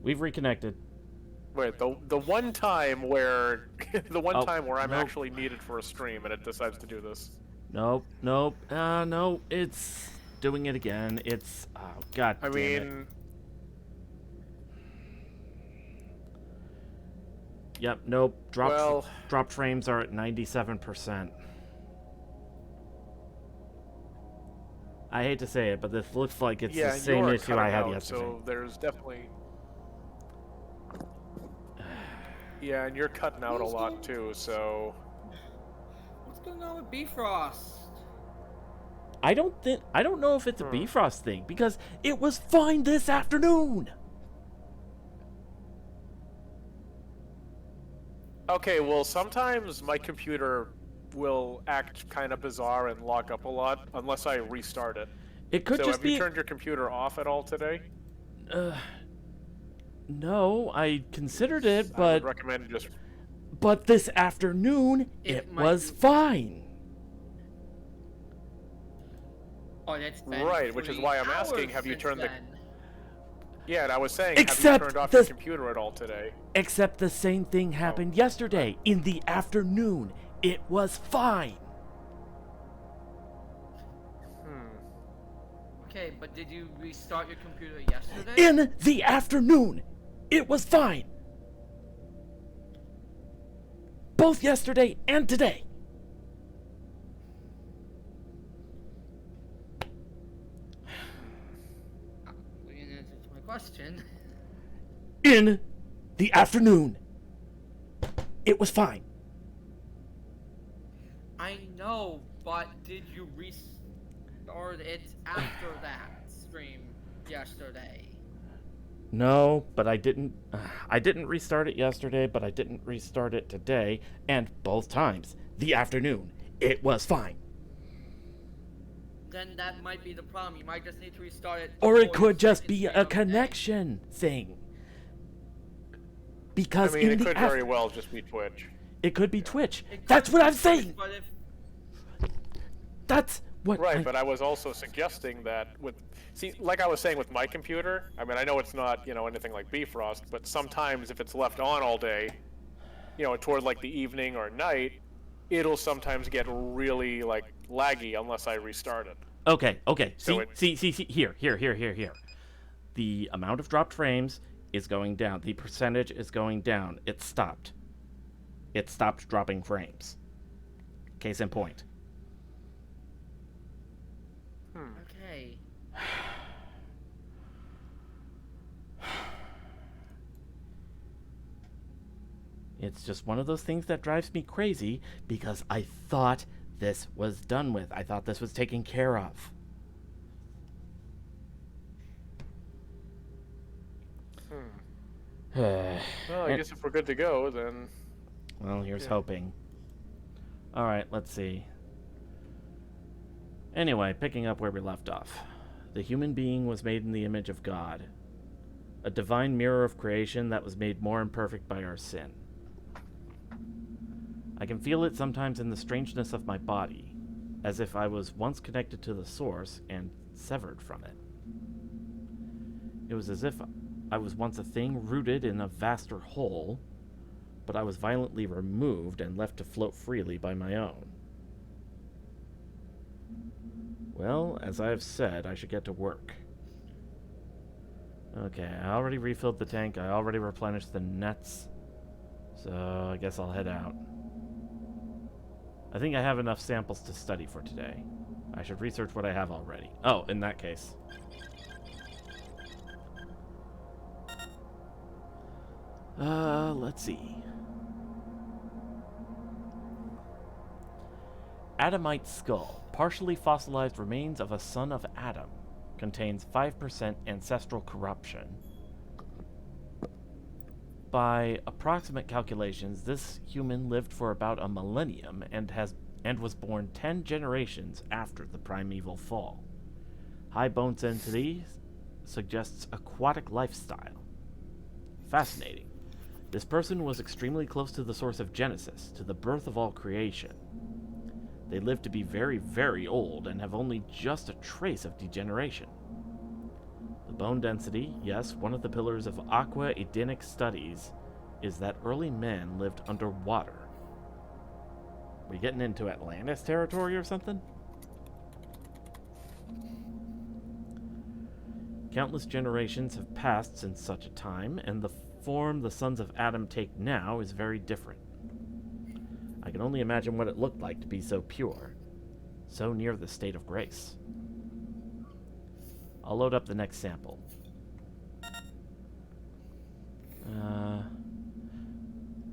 We've reconnected. Wait, the one time where Oh, time where I'm nope. actually needed for a stream and it decides to do this. Nope, nope. No, it's doing it again. It's oh god I damn it. mean, Yep, nope. well, Drop frames are at 97%. I hate to say it, but this looks like it's the yeah, same you're issue I cutting had out, yesterday. so there's definitely yeah, and you're cutting out a lot too. So What's going on with Bifrost? I don't know if it's a Bifrost thing because it was fine this afternoon. okay, well, sometimes my computer will act kind of bizarre and lock up a lot unless I restart it. It could So just have be you turned your computer off at all today? no, I considered it, I would but recommend just this afternoon it might was be- fine. Oh, that's been right, which is 3 why I'm asking, hours have you since turned the then. Yeah, and I was saying, Except have you turned off your the- computer at all today? Except the same thing happened yesterday in the afternoon. It was fine. Okay, but did you restart your computer yesterday? In the afternoon, it was fine. Both yesterday and today. We didn't answer to my question. In the afternoon, it was fine. I know, but did you restart it after that stream yesterday? No, but I didn't. I didn't restart it yesterday, but I didn't restart it today, and both times, the afternoon, it was fine. Then that might be the problem. You might just need to restart it. Or it before could your just second be stream a of the day. connection thing. I Because mean, in it the could very well just be Twitch. it could be Twitch. It could That's what be I'm Twitch, saying. But if That's what. Right, but I was also suggesting that like I was saying with my computer, I mean, I know it's not, anything like Bifrost, but sometimes if it's left on all day, toward like the evening or night, it'll sometimes get really like laggy unless I restart it. Okay. So See. Here. The amount of dropped frames is going down. The percentage is going down. It stopped. It stopped dropping frames. Case in point. okay, It's just one of those things that drives me crazy because I thought this was done with. I thought this was taken care of. Well, I guess if we're good to go, then Well, here's hoping. Alright, let's see. Anyway, picking up where we left off. The human being was made in the image of God, a divine mirror of creation that was made more imperfect by our sin. I can feel it sometimes in the strangeness of my body, as if I was once connected to the source and severed from it. It was as if I was once a thing rooted in a vaster whole, but I was violently removed and left to float freely by my own. Well, as I have said, I should get to work. Okay, I already refilled the tank, I already replenished the nets, so I guess I'll head out. I think I have enough samples to study for today. I should research what I have already. Oh, in that case. Let's see. Adamite skull. Partially fossilized remains of a son of Adam. Contains 5% ancestral corruption. By approximate calculations, this human lived for about a millennium and was born 10 generations after the primeval fall. High bone density suggests aquatic lifestyle. Fascinating. This person was extremely close to the source of Genesis, to the birth of all creation. They live to be very, very old and have only just a trace of degeneration. The Bone density, yes, one of the pillars of Aqua Edenic studies is that early man lived underwater. We getting into Atlantis territory or something? Countless generations have passed since such a time, and the form the sons of Adam take now is very different. I can only imagine what it looked like to be so pure, so near the state of grace. I'll load up the next sample.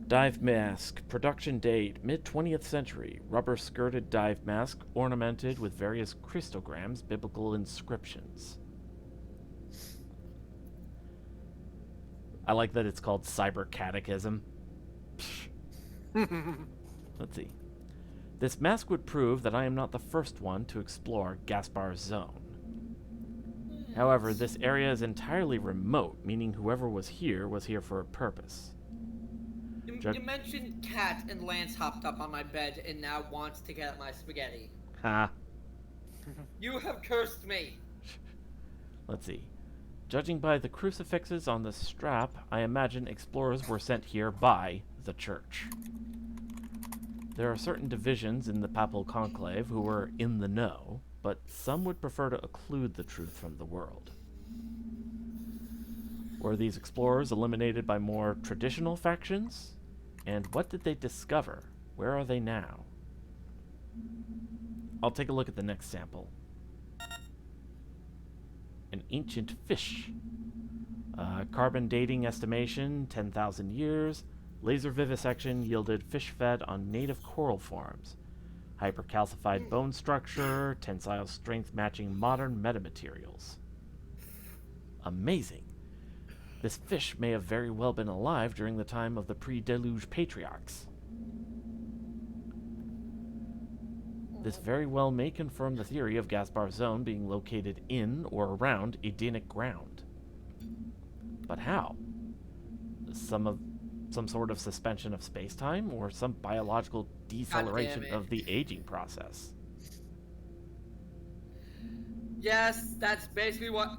Dive mask, production date, mid-20th century, rubber-skirted dive mask ornamented with various crystograms, biblical inscriptions. I like that it's called Cyber Catechism. Let's see. This mask would prove that I am not the first one to explore Gaspar's zone. However, this area is entirely remote, meaning whoever was here for a purpose. You mentioned Cat and Lance hopped up on my bed and now wants to get at my spaghetti. Ha. You have cursed me. Let's see. Judging by the crucifixes on the strap, I imagine explorers were sent here by the church. There are certain divisions in the Papal Conclave who were in the know, but some would prefer to occlude the truth from the world. Were these explorers eliminated by more traditional factions? And what did they discover? Where are they now? I'll take a look at the next sample. An ancient fish. Carbon dating estimation, 10,000 years. Laser vivisection yielded fish fed on native coral forms. Hypercalcified bone structure, tensile strength matching modern metamaterials. Amazing. This fish may have very well been alive during the time of the pre-deluge patriarchs. This very well may confirm the theory of Gaspar's zone being located in or around Edenic ground. But how? Some sort of suspension of space-time, or some biological deceleration of the aging process? Yes, that's basically what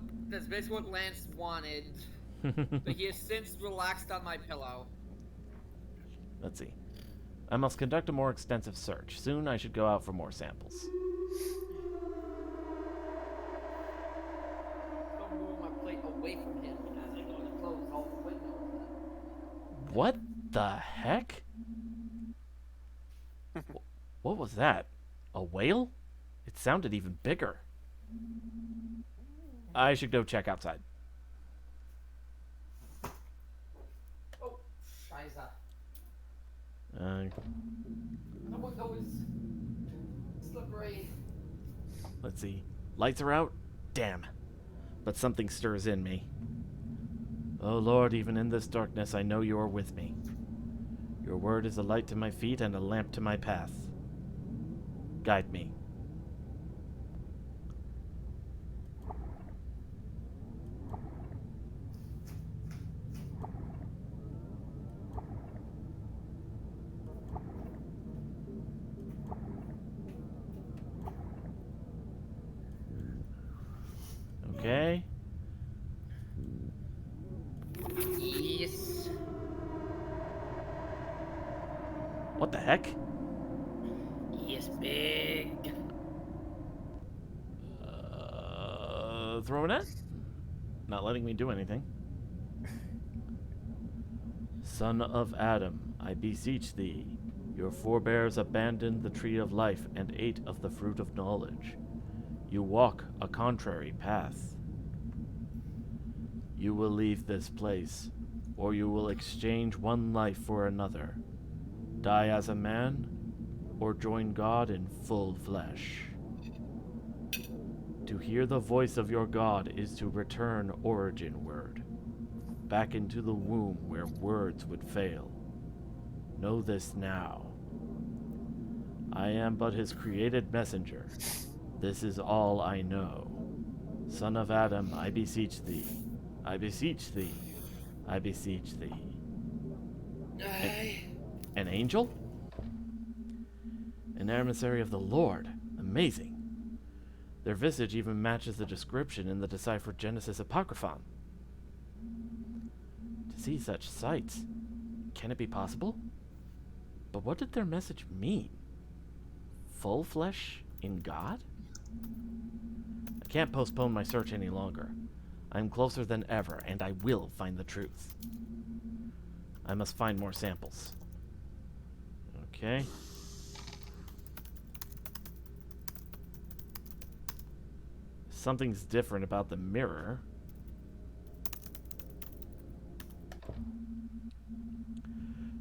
Lance wanted. But he has since relaxed on my pillow. Let's see. I must conduct a more extensive search. Soon I should go out for more samples. Don't move my plate away from him as I go to close all the windows. What the heck? What was that? A whale? It sounded even bigger. I should go check outside. Oh, Scheiße. The window is slippery. Let's see. Lights are out? Damn. But something stirs in me. Oh Lord, even in this darkness I know you are with me. Your word is a light to my feet and a lamp to my path. Guide me. Okay. Yes. What the heck? Yes, big. Throw a net? Not letting me do anything. Son of Adam, I beseech thee. Your forebears abandoned the tree of life and ate of the fruit of knowledge. You walk a contrary path. You will leave this place, or you will exchange one life for another. Die as a man, or join God in full flesh. To hear the voice of your God is to return origin-ward, back into the womb where words would fail. Know this now. I am but his created messenger. This is all I know. Son of Adam, I beseech thee. I beseech thee. I beseech thee. An angel? An emissary of the Lord. Amazing. Their visage even matches the description in the deciphered Genesis Apocryphon. To see such sights, can it be possible? But what did their message mean? Full flesh in God? I can't postpone my search any longer. I am closer than ever, and I will find the truth. I must find more samples. Okay. Something's different about the mirror.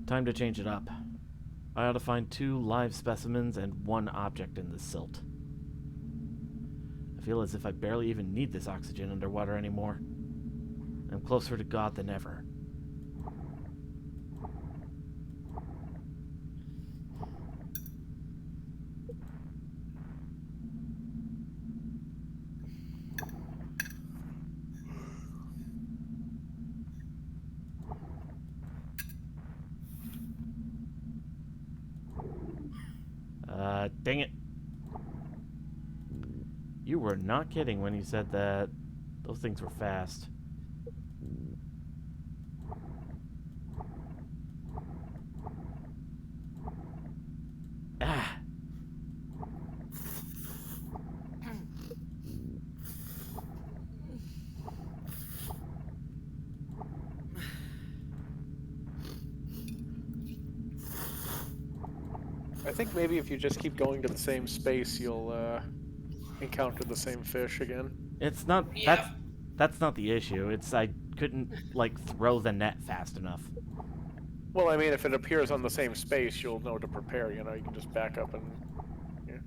Time to change it up. I ought to find 2 live specimens and 1 object in the silt. I feel as if I barely even need this oxygen underwater anymore. I'm closer to God than ever. Dang it. You were not kidding when you said that those things were fast. Ah. I think maybe if you just keep going to the same space, you'll encounter the same fish again. It's not Yeah. that's not the issue. It's I couldn't like throw the net fast enough. Well, I mean, if it appears on the same space, you'll know to prepare. You know, you can just back up and. Yeah.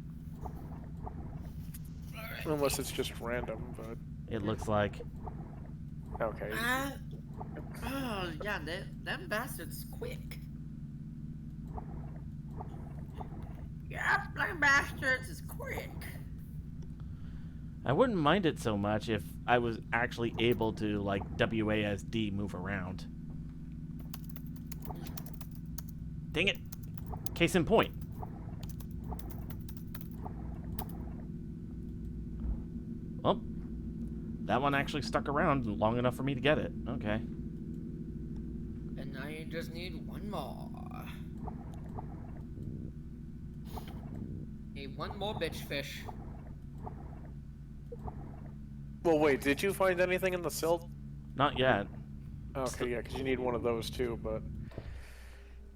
Unless it's just random, but. It looks like. Okay. Oh, yeah, them bastards quick. Yeah, them bastards is quick. I wouldn't mind it so much if I was actually able to like WASD move around. Dang it. Case in point. Well, that one actually stuck around long enough for me to get it. Okay. And now you just need one more. Need one more bitch fish. Well, wait. Did you find anything in the silt? Not yet. Okay, yeah, because you need one of those too. But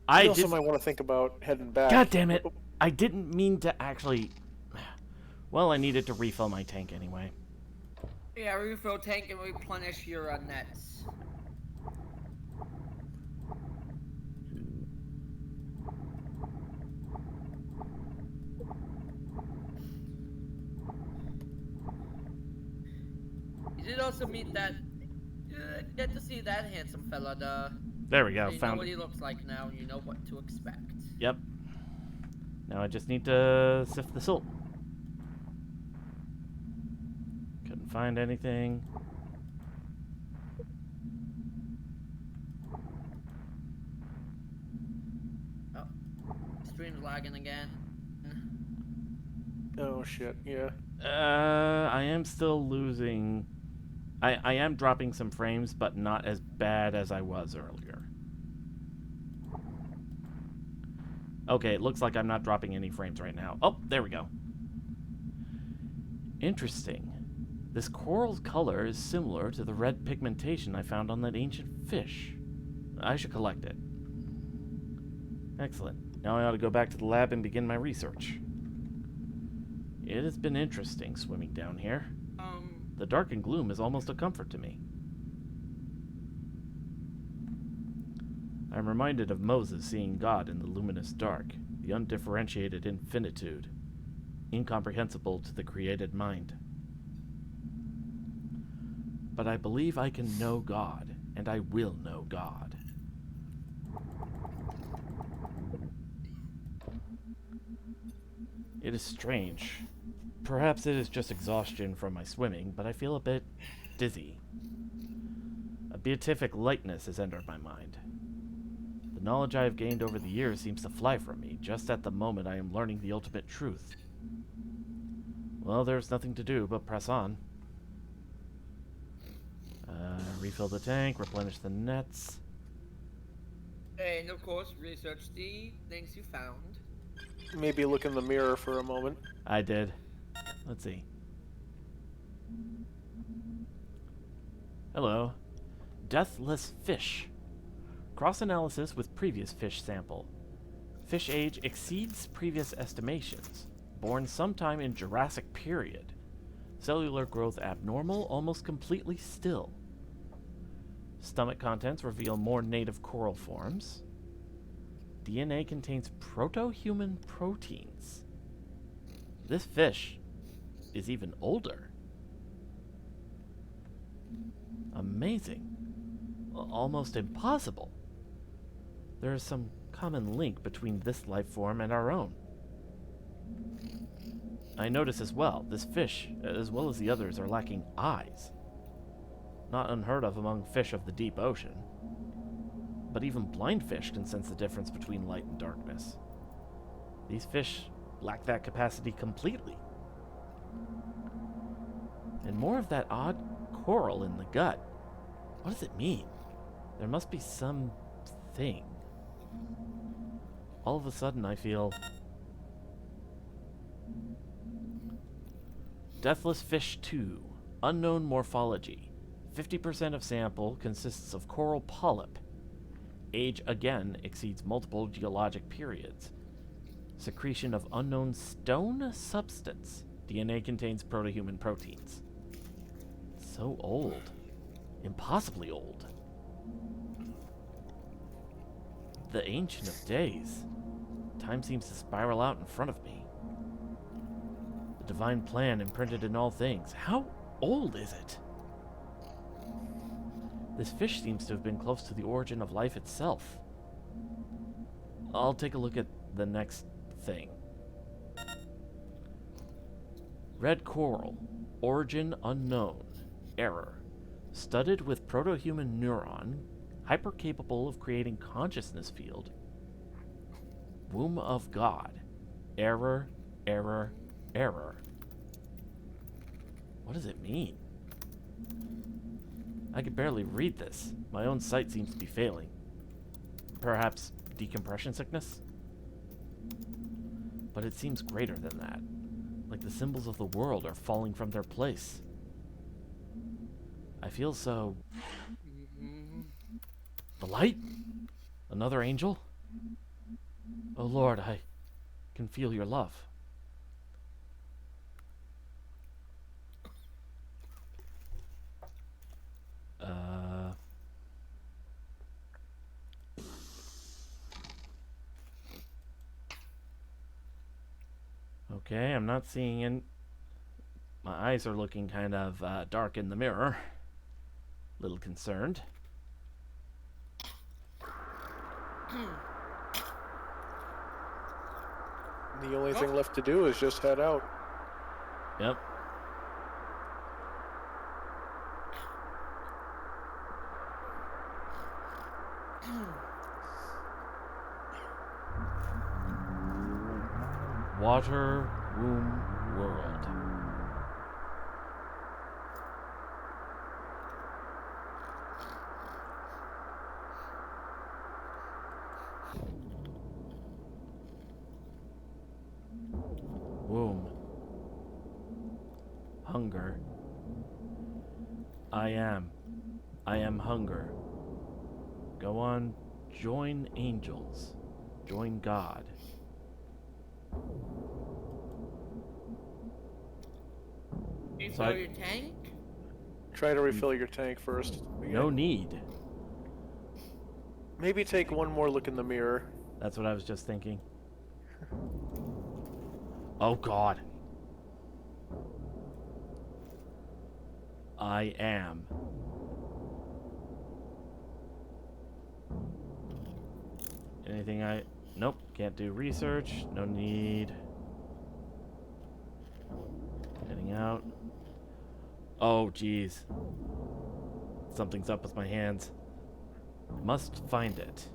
I you also did. might want to think about heading back. God damn it. I didn't mean to actually. Well, I needed to refill my tank anyway. Yeah, refill tank and replenish your nets. You did also meet that. Get to see that handsome fella. There we go. You know Found what it. he looks like now, and you know what to expect. Yep. Now I just need to sift the silt. Couldn't find anything. Oh, stream's lagging again. Oh shit. Yeah. I am still losing. I am dropping some frames, but not as bad as I was earlier. Okay, it looks like I'm not dropping any frames right now. Oh, there we go. Interesting. This coral's color is similar to the red pigmentation I found on that ancient fish. I should collect it. Excellent. Now I ought to go back to the lab and begin my research. It has been interesting swimming down here. The dark and gloom is almost a comfort to me. I'm reminded of Moses seeing God in the luminous dark, the undifferentiated infinitude, incomprehensible to the created mind. But I believe I can know God, and I will know God. It is strange. Perhaps it is just exhaustion from my swimming, but I feel a bit dizzy. A beatific lightness has entered my mind. The knowledge I have gained over the years seems to fly from me, just at the moment I am learning the ultimate truth. Well, there's nothing to do but press on. Refill the tank, replenish the nets. And of course, research the things you found. Maybe look in the mirror for a moment. I did. Let's see. Hello. Deathless fish. Cross-analysis with previous fish sample. Fish age exceeds previous estimations. Born sometime in Jurassic period. Cellular growth abnormal, almost completely still. Stomach contents reveal more native coral forms. DNA contains proto-human proteins. This fish is even older. Amazing. Almost impossible. There is some common link between this life form and our own. I notice as well, this fish, as well as the others, are lacking eyes. Not unheard of among fish of the deep ocean. But even blind fish can sense the difference between light and darkness. These fish lack that capacity completely. And more of that odd coral in the gut. What does it mean? There must be some thing. All of a sudden I feel... Deathless Fish 2. Unknown morphology. 50% of sample consists of coral polyp. Age again exceeds multiple geologic periods. Secretion of unknown stone substance. DNA contains proto-human proteins. So old. Impossibly old. The Ancient of Days. Time seems to spiral out in front of me. The divine plan imprinted in all things. How old is it? This fish seems to have been close to the origin of life itself. I'll take a look at the next thing. Red coral. Origin unknown. Error. Studded with proto-human neuron. Hyper-capable of creating consciousness field. Womb of God. Error. Error. Error. What does it mean? I could barely read this. My own sight seems to be failing. Perhaps decompression sickness? But it seems greater than that. Like the symbols of the world are falling from their place. I feel so... The light? Another angel? Oh Lord, I can feel your love. Okay, I'm not seeing any... My eyes are looking kind of dark in the mirror. Little concerned. The only thing left to do is just head out. Yep. Water Womb World. Womb. Hunger. I am hunger. Go on, join angels. Join God. Refill your tank? Try to refill your tank first. No need. Maybe take one more look in the mirror. That's what I was just thinking. Oh God. I am. Anything I... Nope, can't do research. No need. Heading out. Oh, geez. Something's up with my hands. Must find it.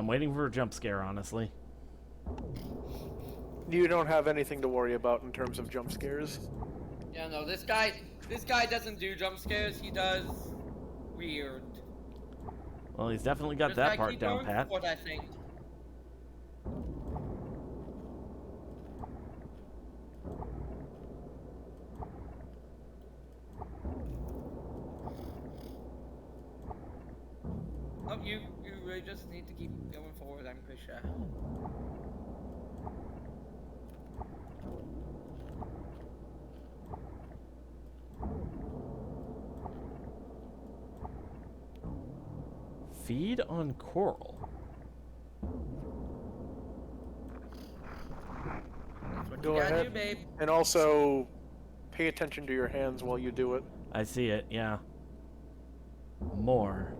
I'm waiting for a jump scare, honestly. You don't have anything to worry about in terms of jump scares. Yeah, no, this guy doesn't do jump scares. He does weird. Well, he's definitely got Just that gotta part keep down going pat. forward, I think. Oh, you really just need to keep going forward, I'm pretty sure. Feed on coral. That's what Go you gotta ahead. do, babe. And also, pay attention to your hands while you do it. I see it, yeah. More.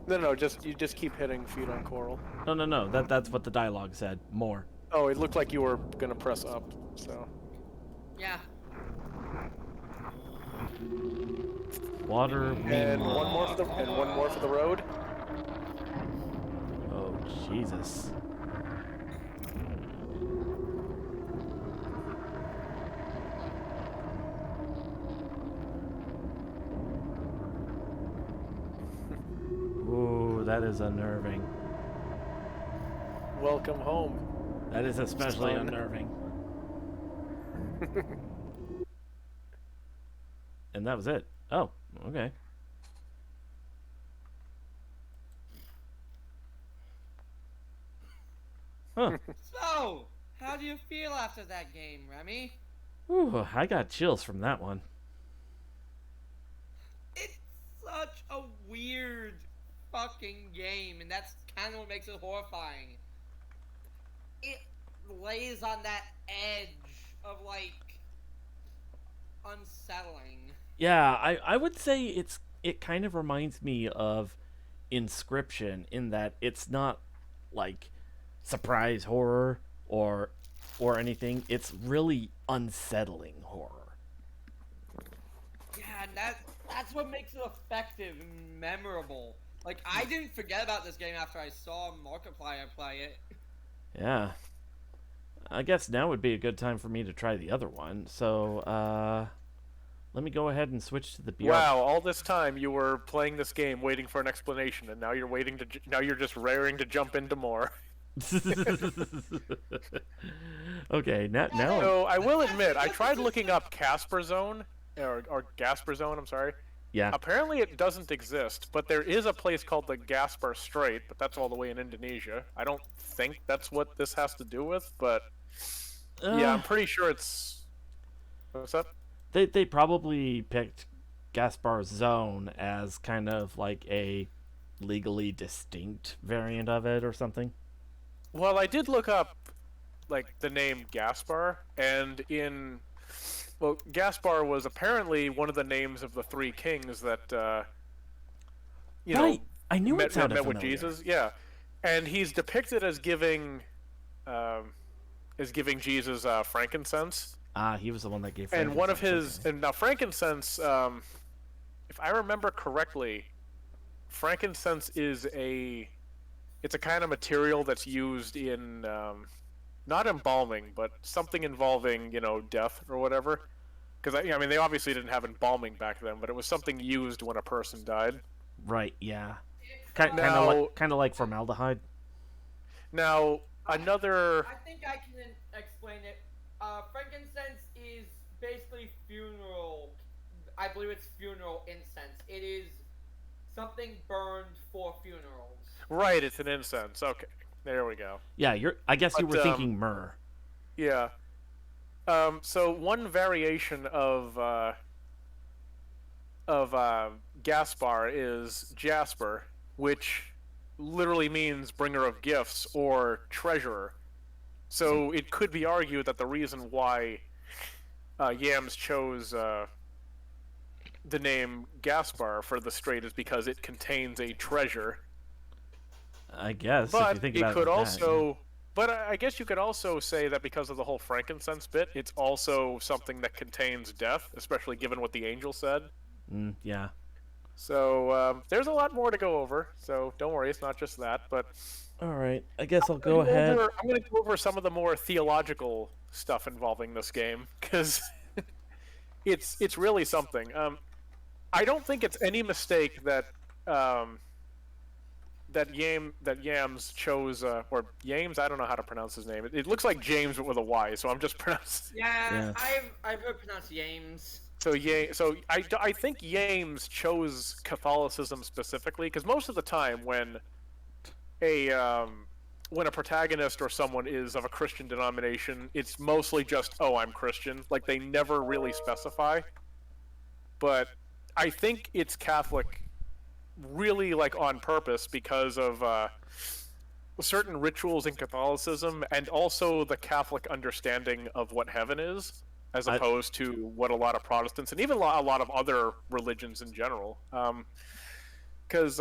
No, you just keep hitting feed on coral. No. That's what the dialogue said. More. Oh, it looked like you were gonna press up, so. Yeah. Water. And one more for the road. Oh, Jesus. Ooh, that is unnerving. Welcome home. That is especially fun. unnerving. And that was it. Oh, okay. Huh. So, how do you feel after that game, Remy? Ooh, I got chills from that one. It's such a weird fucking game, and that's kind of what makes it horrifying. It lays on that edge of, like, unsettling. Yeah, I would say it kind of reminds me of Inscription in that it's not like surprise horror or anything. It's really unsettling horror. Yeah, and that's what makes it effective and memorable. Like, I didn't forget about this game after I saw Markiplier play it. Yeah. I guess now would be a good time for me to try the other one. So, let me go ahead and switch to the BR. Wow, all this time you were playing this game waiting for an explanation, and now now you're just raring to jump into more. Okay, now So I will admit, I tried looking up Casper Zone, or Gasper Zone, I'm sorry. yeah. Apparently it doesn't exist, but there is a place called the Gasper Strait, but that's all the way in Indonesia. I don't think that's what this has to do with, but yeah, I'm pretty sure it's... What's up? They probably picked Gaspar Zone as kind of like a legally distinct variant of it or something. Well, I did look up, like, the name Gaspar, and well, Gaspar was apparently one of the names of the three kings that, you know, Right. I knew it met sounded with familiar. Jesus. Yeah, and he's depicted as giving Jesus frankincense. Ah, he was the one that gave. And one of frankincense, his, okay. and now frankincense, if I remember correctly, frankincense is it's a kind of material that's used in, not embalming, but something involving, death or whatever. Because I mean, they obviously didn't have embalming back then, but it was something used when a person died. Right. Yeah. Now- Kind of like formaldehyde. Now, another. I think I can explain it. Frankincense is basically funeral. I believe it's funeral incense. It is something burned for funerals. Right, it's an incense. Okay, there we go. Yeah. I guess you But, were thinking myrrh. Yeah. So one variation of Gaspar is Jasper, which literally means bringer of gifts or treasurer. So it could be argued that the reason why Yams chose the name Gaspar for the strait is because it contains a treasure. I guess. But if you think it about could it like that, also, but I guess you could also say that because of the whole frankincense bit, it's also something that contains death, especially given what the angel said. yeah. So there's a lot more to go over. So don't worry, it's not just that. But All right. I guess I'll go ahead. I'm going to go over some of the more theological stuff involving this game because it's really something. I don't think it's any mistake that Yams chose or Yames. I don't know how to pronounce his name. It looks like James but with a Y, so I'm just pronouncing. Yeah, I've heard pronounced Yames. So I think Yames chose Catholicism specifically because most of the time when a protagonist or someone is of a Christian denomination, it's mostly just, oh, I'm Christian. Like, they never really specify. But I think it's Catholic really, like, on purpose because of certain rituals in Catholicism and also the Catholic understanding of what heaven is, as opposed to what a lot of Protestants and even a lot of other religions in general. Because...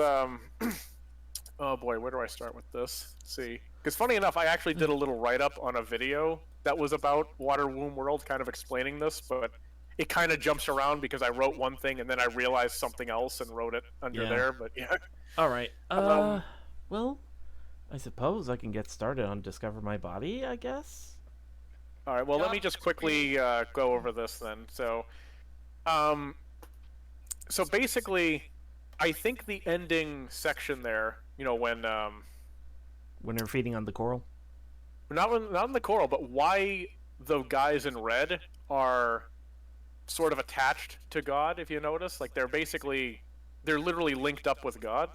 oh boy, where do I start with this? Let's see. Because funny enough, I actually did a little write-up on a video that was about Water Womb World, kind of explaining this, but it kind of jumps around because I wrote one thing and then I realized something else and wrote it under there, but yeah. All right. Well, I suppose I can get started on Discover My Body, I guess? All right, well, let me just quickly go over this then. So basically, I think the ending section there, you know, when they're feeding on the coral? not on the coral, but why the guys in red are sort of attached to God, if you notice. Like, they're literally linked up with God.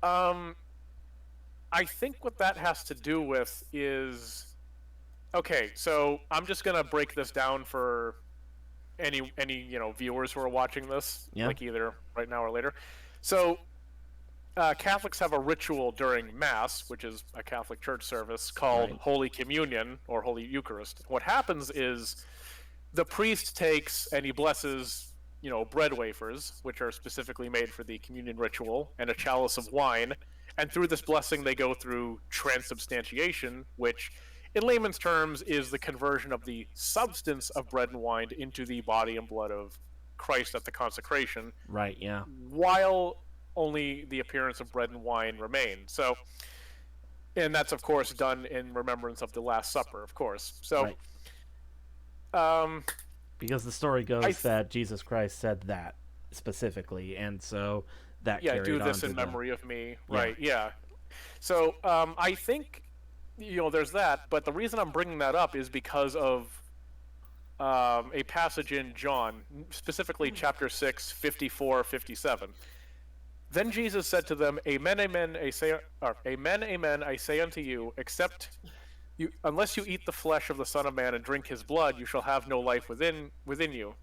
I think what that has to do with is... Okay, so I'm just going to break this down for any viewers who are watching this, like either right now or later. So Catholics have a ritual during Mass, which is a Catholic church service, called Holy Communion or Holy Eucharist. What happens is the priest takes and he blesses, bread wafers, which are specifically made for the communion ritual, and a chalice of wine. And through this blessing, they go through transubstantiation, which, in layman's terms, is the conversion of the substance of bread and wine into the body and blood of Christ at the consecration. Right, yeah. While only the appearance of bread and wine remain. So, and that's, of course, done in remembrance of the Last Supper, of course. So, because the story goes that Jesus Christ said that specifically, and so that carried on. Yeah, do this in memory of me. Right, yeah. So, I think... there's that, but the reason I'm bringing that up is because of a passage in John, specifically chapter 6, 54, 57. Then Jesus said to them, Amen, amen, I say unto you, unless you eat the flesh of the Son of Man and drink his blood, you shall have no life within you.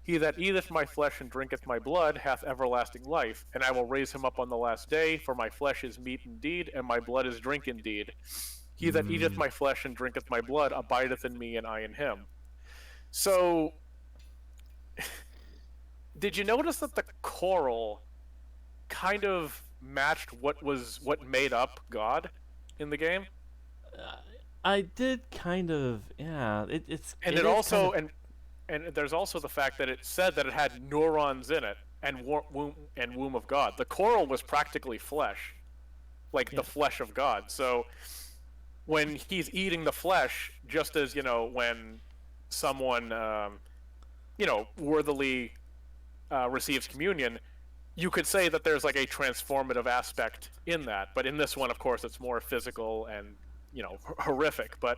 He that eateth my flesh and drinketh my blood hath everlasting life, and I will raise him up on the last day, for my flesh is meat indeed, and my blood is drink indeed. He that eateth my flesh and drinketh my blood abideth in me, and I in him. So, did you notice that the coral kind of matched what made up God in the game? I did kind of, yeah. It's and it also kind of... and there's also the fact that it said that it had neurons in it and womb of God. The coral was practically flesh, like the flesh of God. So when he's eating the flesh, just as when someone worthily receives communion, you could say that there's like a transformative aspect in that. But in this one, of course, it's more physical and horrific. But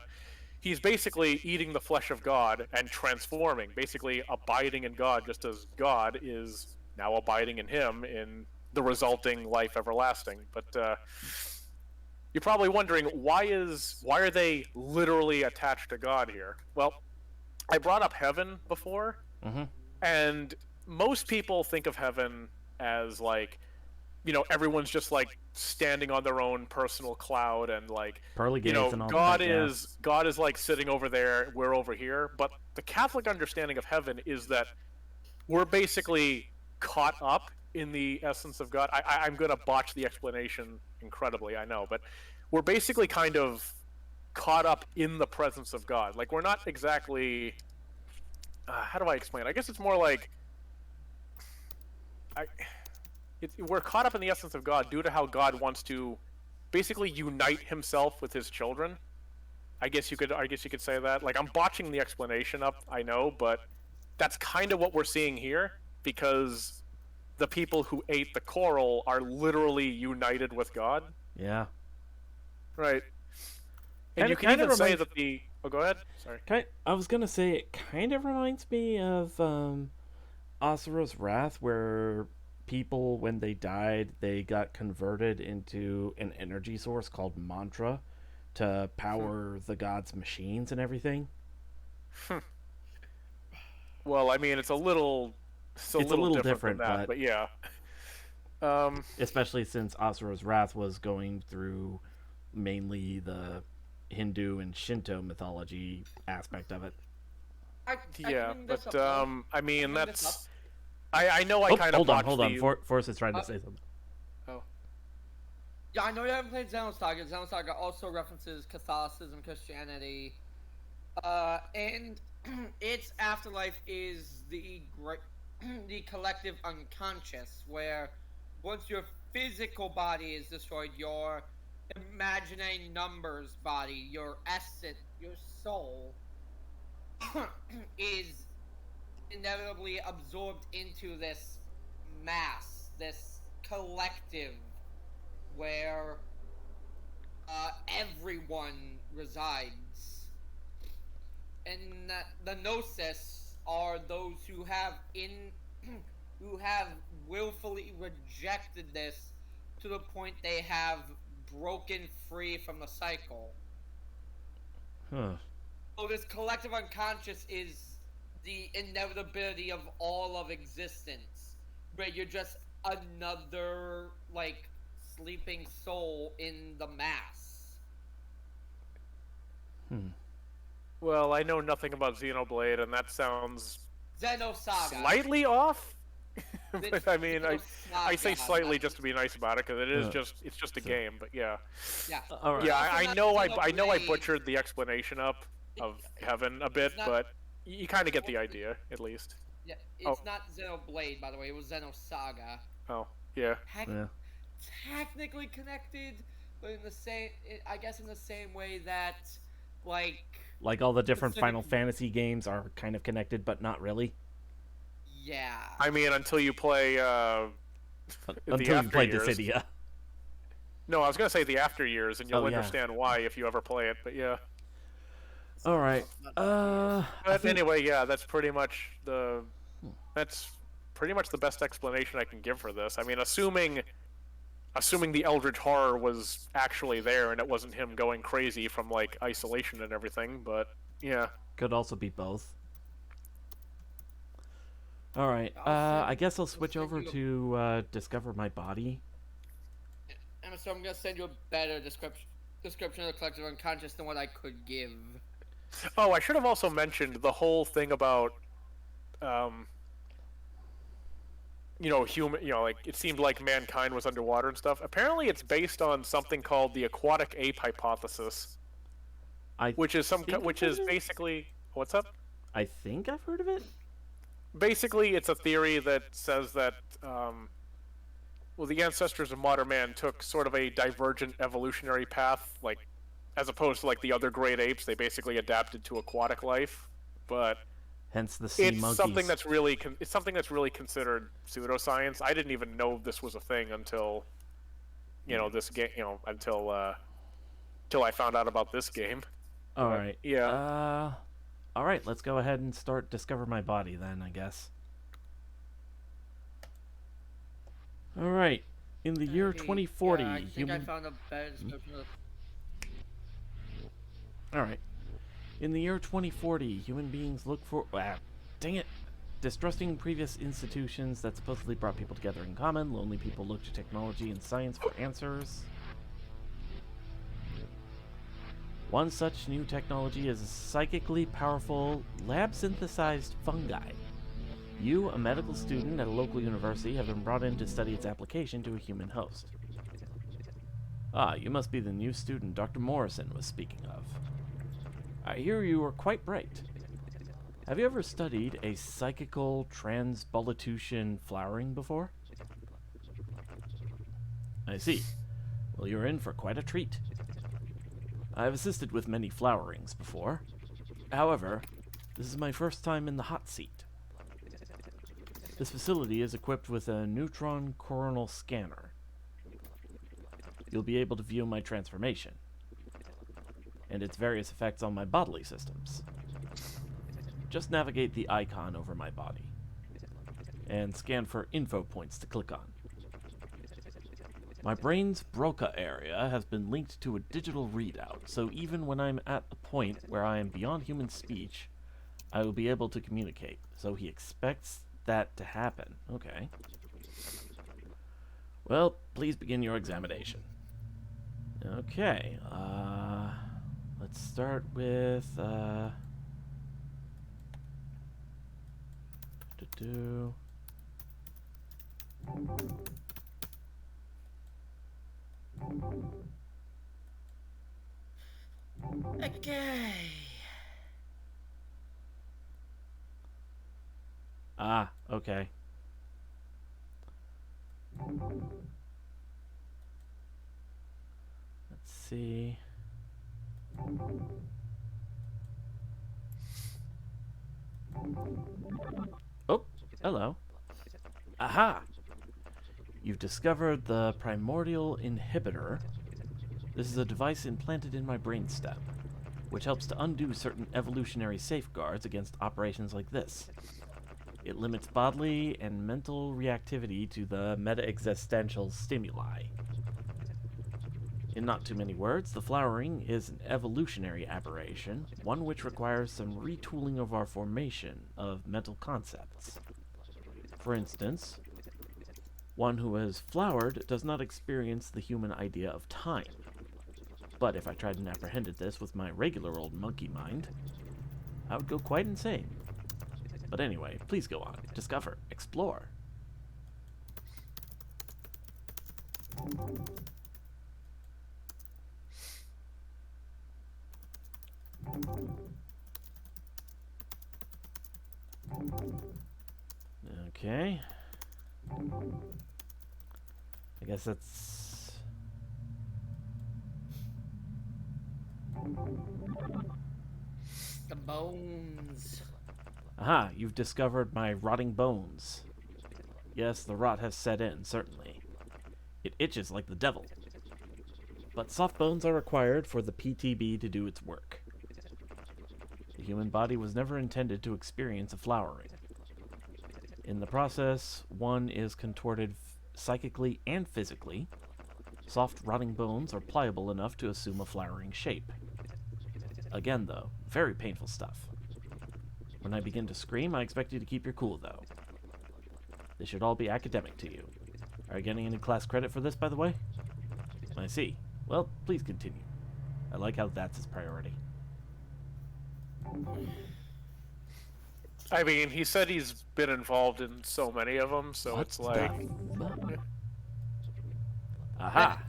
he's basically eating the flesh of God and transforming, basically abiding in God, just as God is now abiding in him in the resulting life everlasting. But you're probably wondering, why are they literally attached to God here? Well, I brought up heaven before, and most people think of heaven as like, everyone's just like standing on their own personal cloud and like, pearly gates and all God that, is God is like sitting over there, we're over here. But the Catholic understanding of heaven is that we're basically caught up in the essence of God. I'm going to botch the explanation incredibly, I know, but we're basically kind of caught up in the presence of God. Like, we're not exactly... how do I explain it? I guess it's more like... we're caught up in the essence of God due to how God wants to basically unite himself with his children. I guess you could say that. Like, I'm botching the explanation up, I know, but that's kind of what we're seeing here, because the people who ate the coral are literally united with God. Yeah. Right. And you can Kinda even say reminds- that the... Oh, go ahead. Sorry. I was gonna say it kind of reminds me of Asura's Wrath, where people, when they died, they got converted into an energy source called Mantra to power the gods' machines and everything. Well, I mean, it's a little different than that, but yeah. Especially since Asura's Wrath was going through mainly the Hindu and Shinto mythology aspect of it. I Yeah, can bring this but up, I mean, bring this that's... I know I kind of hold on, botched hold on. the... Forrest is trying to say something. Oh. Yeah, I know you haven't played Xenosaga. Xenosaga also references Catholicism, Christianity, and its afterlife is the the collective unconscious, where once your physical body is destroyed, your imaginary numbers body, your essence, your soul, is inevitably absorbed into this mass, this collective, where everyone resides. And the Gnosis are those who have who have willfully rejected this to the point they have broken free from the cycle. Huh. So this collective unconscious is the inevitability of all of existence, where you're just another, like, sleeping soul in the mass. Well, I know nothing about Xenoblade, and that sounds Xenosaga. slightly off. But I mean, I Xenosaga, say slightly not- just to be nice about it, because it is Yeah. it's just a game. But yeah, Yeah. All right. yeah, also I not know I know I Xenoblade. butchered the explanation up of Heaven a bit, not- but you kind of get the idea, at least. Yeah, it's not Xenoblade, by the way. It was Xenosaga. Oh, yeah. Yeah. Technically connected, but in the same, I guess, in the same way that, like, Like all the different Pacific- Final Fantasy games are kind of connected, but not really. yeah. I mean, until you play Until you after play years. Dissidia. No, I was gonna say the after years, and you'll Oh, yeah. understand why if you ever play it. But yeah. All right. I But think- anyway, yeah, that's pretty much the best explanation I can give for this. I mean, assuming the Eldritch Horror was actually there and it wasn't him going crazy from, like, isolation and everything, but yeah. Could also be both. All right. I'll I guess I'll switch send over you a- to Discover My Body. And so I'm gonna send you a better description of the collective unconscious than what I could give. Oh, I should have also mentioned the whole thing about like, it seemed like mankind was underwater and stuff. Apparently it's based on something called the aquatic ape hypothesis, which is think I've heard of it. basically... What's up? I think I've heard of it. Basically, it's a theory that says that, the ancestors of modern man took sort of a divergent evolutionary path, like, as opposed to, like, the other great apes, they basically adapted to aquatic life, but Hence the sea it's monkeys. something that's really considered pseudoscience. I didn't even know this was a thing until, this game, until I found out about this game. All right. Yeah. All right. Let's go ahead and start Discover My Body then, I guess. All right. In the year Okay, 2040, yeah, I think human. I found a better description of. All right. In the year 2040, human beings look for. Dang it! Distrusting previous institutions that supposedly brought people together in common, lonely people look to technology and science for answers. One such new technology is psychically powerful lab-synthesized fungi. You, a medical student at a local university, have been brought in to study its application to a human host. Ah, you must be the new student Dr. Morrison was speaking of. I hear you are quite bright. Have you ever studied a psychical transbolutution flowering before? I see. Well, you're in for quite a treat. I've assisted with many flowerings before. However, this is my first time in the hot seat. This facility is equipped with a neutron coronal scanner. You'll be able to view my transformation and its various effects on my bodily systems. Just navigate the icon over my body and scan for info points to click on. My brain's Broca area has been linked to a digital readout, so even when I'm at a point where I am beyond human speech, I will be able to communicate. So he expects that to happen. Okay. Well, please begin your examination. Okay, let's start with, Okay. Okay. Let's see. Oh, hello. Aha! You've discovered the primordial inhibitor. This is a device implanted in my brainstem, which helps to undo certain evolutionary safeguards against operations like this. It limits bodily and mental reactivity to the meta-existential stimuli. In not too many words, the flowering is an evolutionary aberration, one which requires some retooling of our formation of mental concepts. For instance, one who has flowered does not experience the human idea of time. But if I tried and apprehended this with my regular old monkey mind, I would go quite insane. But anyway, please go on. Discover. Explore. Okay. I guess that's... The bones. Aha, you've discovered my rotting bones. Yes, the rot has set in, certainly. It itches like the devil. But soft bones are required for the PTB to do its work. The human body was never intended to experience a flowering. In the process, one is contorted psychically and physically. Soft, rotting bones are pliable enough to assume a flowering shape. Again, though, very painful stuff. When I begin to scream, I expect you to keep your cool, though. This should all be academic to you. Are you getting any class credit for this, by the way? I see. Well, please continue. I like how that's his priority. I mean, he said he's been involved in so many of them, so What it's like... the Aha!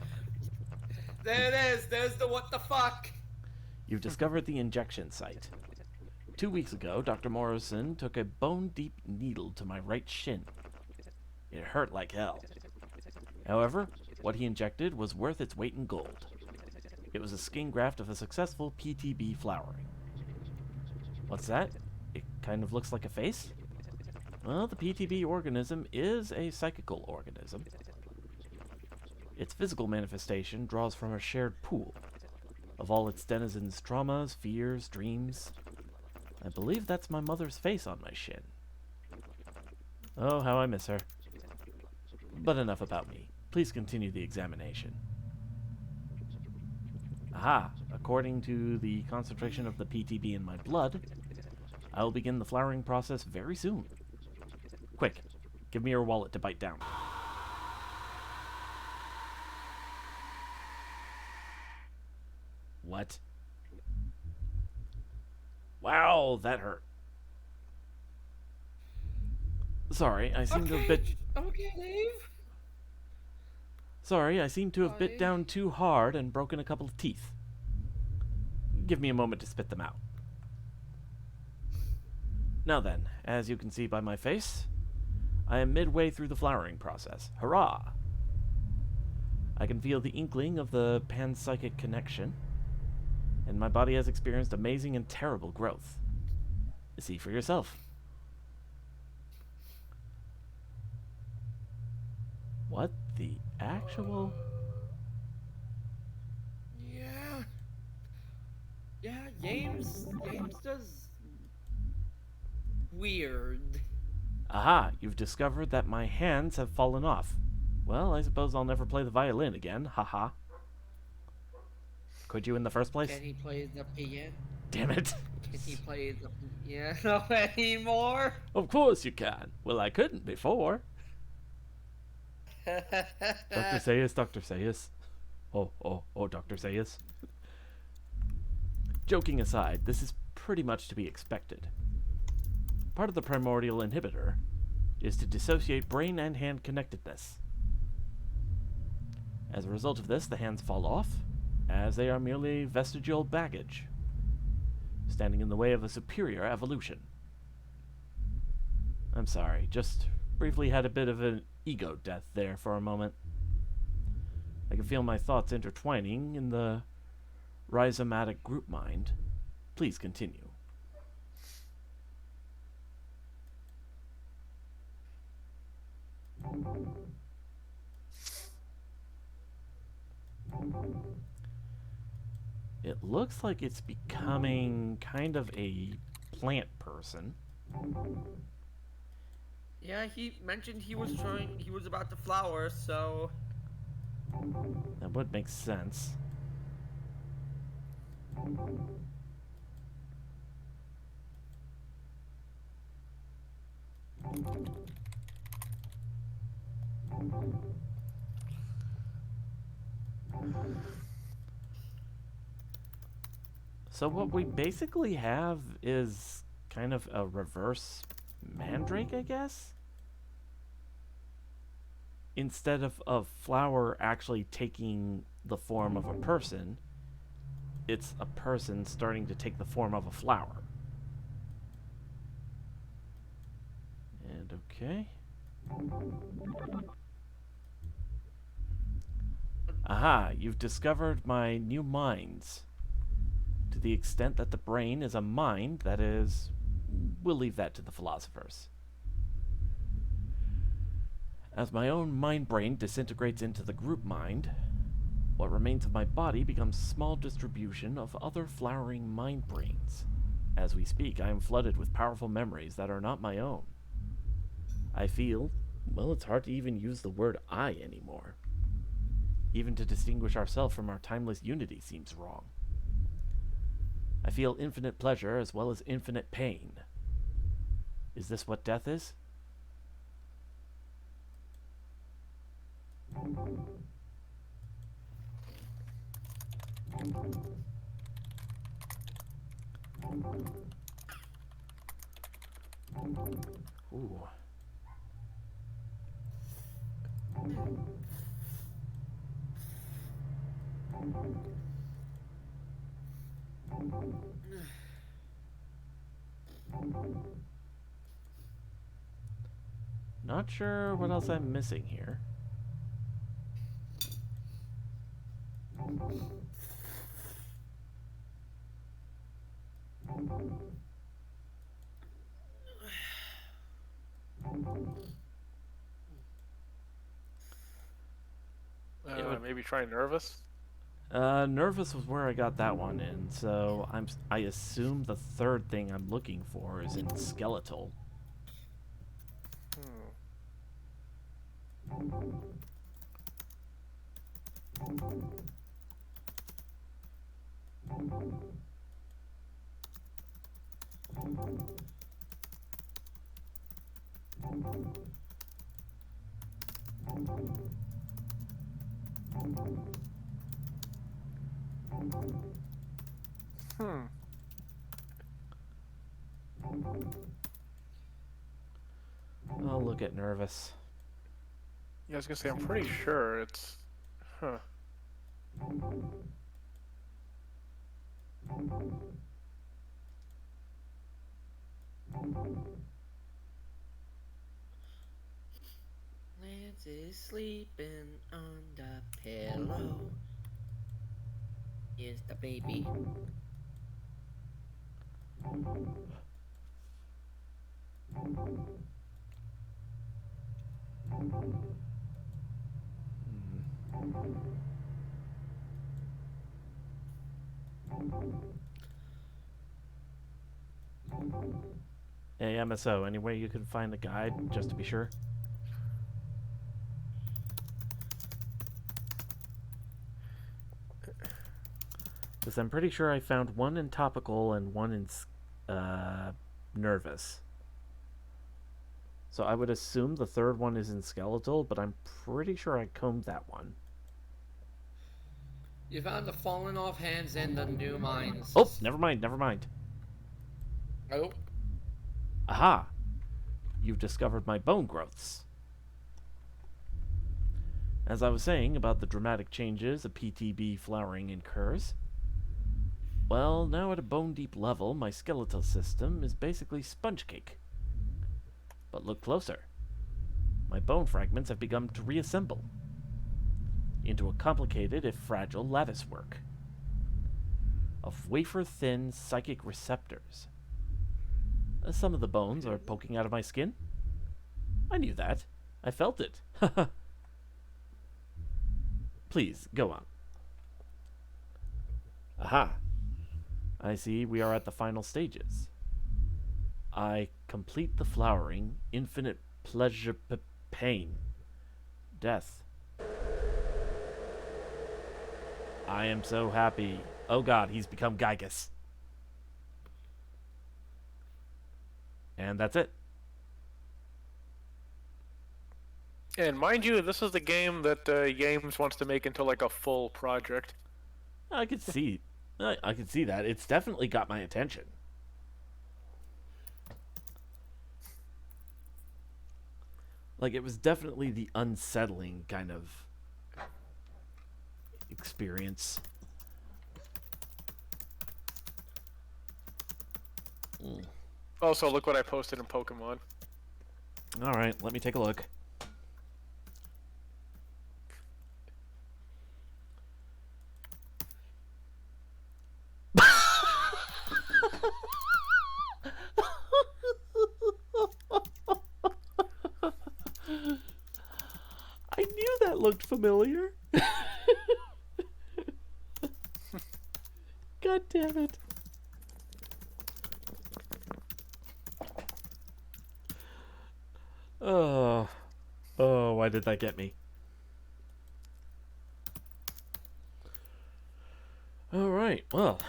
There it is. There's the what the fuck. You've discovered the injection site. 2 weeks ago, Dr. Morrison took a bone-deep needle to my right shin. It hurt like hell. However, what he injected was worth its weight in gold. It was a skin graft of a successful PTB flowering. What's that? It kind of looks like a face? Well, the PTB organism is a psychical organism. Its physical manifestation draws from a shared pool of all its denizens' traumas, fears, dreams. I believe that's my mother's face on my shin. Oh, how I miss her. But enough about me. Please continue the examination. Aha! According to the concentration of the PTB in my blood, I will begin the flowering process very soon. Quick, give me your wallet to bite down. What? Wow, that hurt. Sorry, I seem to have bit... Okay, Dave. Sorry, I seem to have bit Sorry. down too hard and broken a couple of teeth. Give me a moment to spit them out. Now then, as you can see by my face, I am midway through the flowering process. Hurrah! I can feel the inkling of the panpsychic connection, and my body has experienced amazing and terrible growth. See for yourself. What the actual... Yeah. Yeah, James does weird. Aha, you've discovered that my hands have fallen off. Well, I suppose I'll never play the violin again, haha. Could you in the first place? Can he play the piano? Damn it. Can he play the piano anymore? Of course you can. Well, I couldn't before. Dr. Sayus, Dr. Sayus. Oh, Dr. Sayus. Joking aside, this is pretty much to be expected. Part of the primordial inhibitor is to dissociate brain and hand connectedness. As a result of this, the hands fall off, as they are merely vestigial baggage, standing in the way of a superior evolution. I'm sorry, just briefly had a bit of an ego death there for a moment. I can feel my thoughts intertwining in the rhizomatic group mind. Please continue. It looks like it's becoming kind of a plant person. Yeah, he mentioned he was about to flower, so That would make sense. So what we basically have is kind of a reverse mandrake, I guess? Instead of a flower actually taking the form of a person, it's a person starting to take the form of a flower. And okay. Aha, you've discovered my new minds. To the extent that the brain is a mind, that is, we'll leave that to the philosophers. As my own mind-brain disintegrates into the group mind, what remains of my body becomes a small distribution of other flowering mind-brains. As we speak, I am flooded with powerful memories that are not my own. I feel, well, it's hard to even use the word I anymore. Even to distinguish ourselves from our timeless unity seems wrong. I feel infinite pleasure as well as infinite pain. Is this what death is? Ooh. Not sure what else I'm missing here. Maybe try nervous. Nervous was where I got that one in, so I assume the third thing I'm looking for is in skeletal. I'll look at nervous. Yeah, I was gonna say I'm pretty sure it's. Huh. let's is sleeping on the pillow. Here's the baby. Hey, MSO, any way you can find the guide, just to be sure? Because I'm pretty sure I found one in topical and one in nervous. So I would assume the third one is in skeletal, but I'm pretty sure I combed that one. You found the fallen off hands and the new mines. Oh, never mind, never mind. Oh. Aha! You've discovered my bone growths. As I was saying about the dramatic changes a PTB flowering incurs, well, now at a bone-deep level, my skeletal system is basically sponge cake. But look closer. My bone fragments have begun to reassemble into a complicated, if fragile, latticework of wafer-thin psychic receptors. Some of the bones are poking out of my skin. I knew that. I felt it. Please, go on. Aha. I see we are at the final stages. I complete the flowering, infinite pleasure, pain, death. I am so happy. Oh god, he's become Gygas. And that's it. And mind you, this is the game that Yames wants to make into like a full project. I could see. I could see that. It's definitely got my attention. Like, it was definitely the unsettling kind of experience. Also, look what I posted in Pokemon. Alright, let me take a look. I knew that looked familiar. God damn it. Oh, why did that get me? All right, well.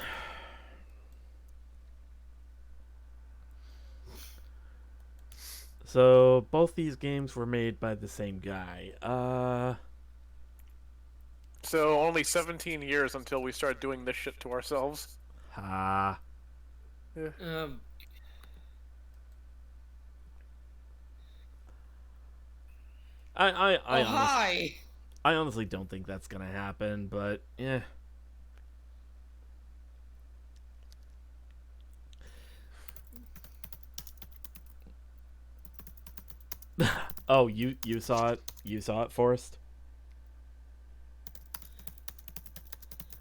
So, both these games were made by the same guy. So only 17 years until we start doing this shit to ourselves. Ha. Um, hi! I honestly don't think that's gonna happen, but yeah. Oh, you saw it? You saw it, Forrest?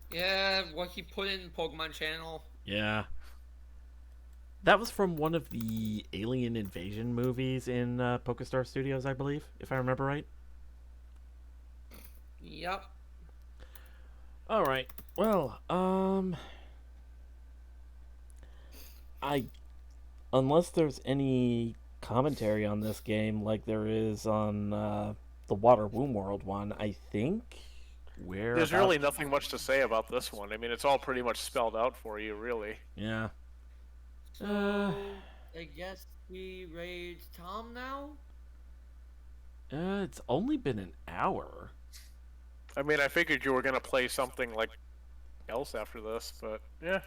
Yeah, what he put in Pokemon Channel. Yeah. That was from one of the Alien Invasion movies in PokeStar Studios, I believe, if I remember right. Yep. All right. Well, unless there's any commentary on this game like there is on the Water Womb World one, I think There's really nothing much to say about this one. I mean, it's all pretty much spelled out for you, really. Yeah. So, I guess we raid Tom now? It's only been an hour. I mean, I figured you were gonna play something like else after this, but yeah.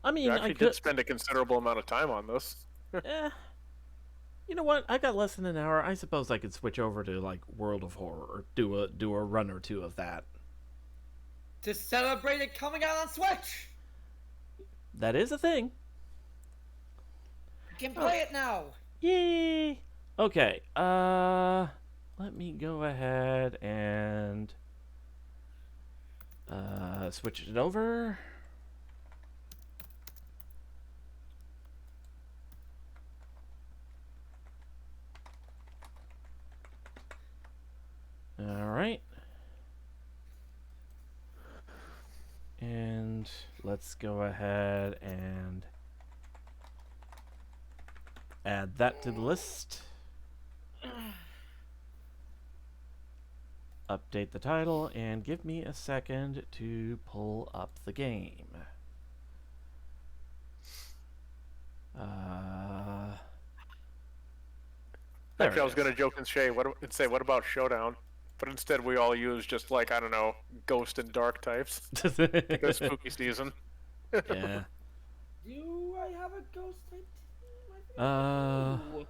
I mean, You I actually could did spend a considerable amount of time on this. Eh. You know what? I got less than an hour. I suppose I could switch over to like World of Horror, do a run or two of that. To celebrate it coming out on Switch! That is a thing. You can play it now! Yay! Okay. let me go ahead and switch it over. All right. And let's go ahead and add that to the list. Update the title and give me a second to pull up the game. There Actually, I it was going is. to joke and say, what about Showdown? But instead, we all use just like, I don't know, Ghost and Dark types. Because spooky season. Yeah. Do I have a ghost type team? I think Uh, I do.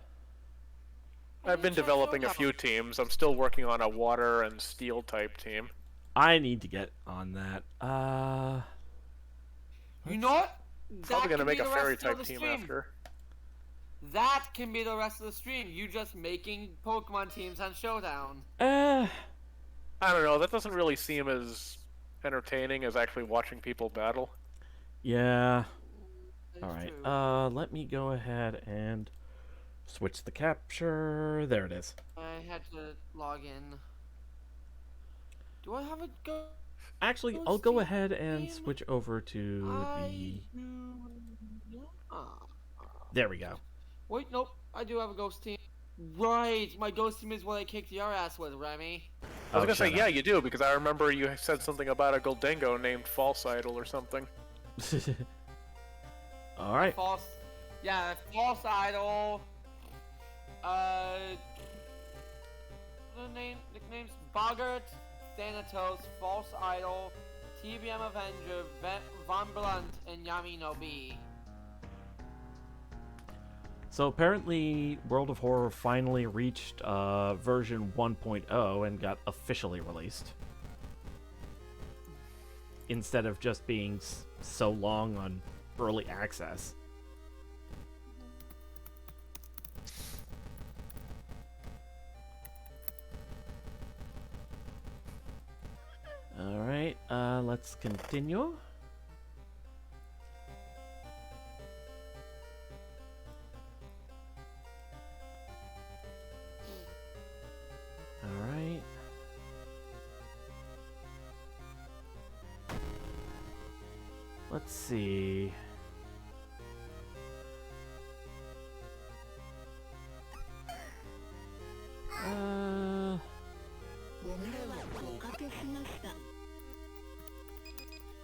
I've been need to try developing a Showdown. few teams. I'm still working on a water and steel type team. I need to get on that. You know what? Probably going to can make be a the fairy rest of type the team stream. after. That can be the rest of the stream. You just making Pokemon teams on Showdown. Uh, I don't know, that doesn't really seem as entertaining as actually watching people battle. yeah. That is All right. true. Let me go ahead and switch the capture. There it is. I had to log in. Do I have a ghost? Actually, I'll go team? ahead and switch over to I the. do. There we go. Wait, nope. I do have a ghost team. Right, my ghost team is what I kicked your ass with, Remy. I was Oh, gonna say, shut yeah, you do, because I remember you said something about a Goldengo named False Idol or something. up. All right. False. Yeah, false idol. Nicknames Boggart, Thanatos, False Idol, TBM Avenger, Von Blunt, and Yamino B. So apparently, World of Horror finally reached version 1.0 and got officially released. Instead of just being so long on early access. All right, let's continue. All right. Let's see.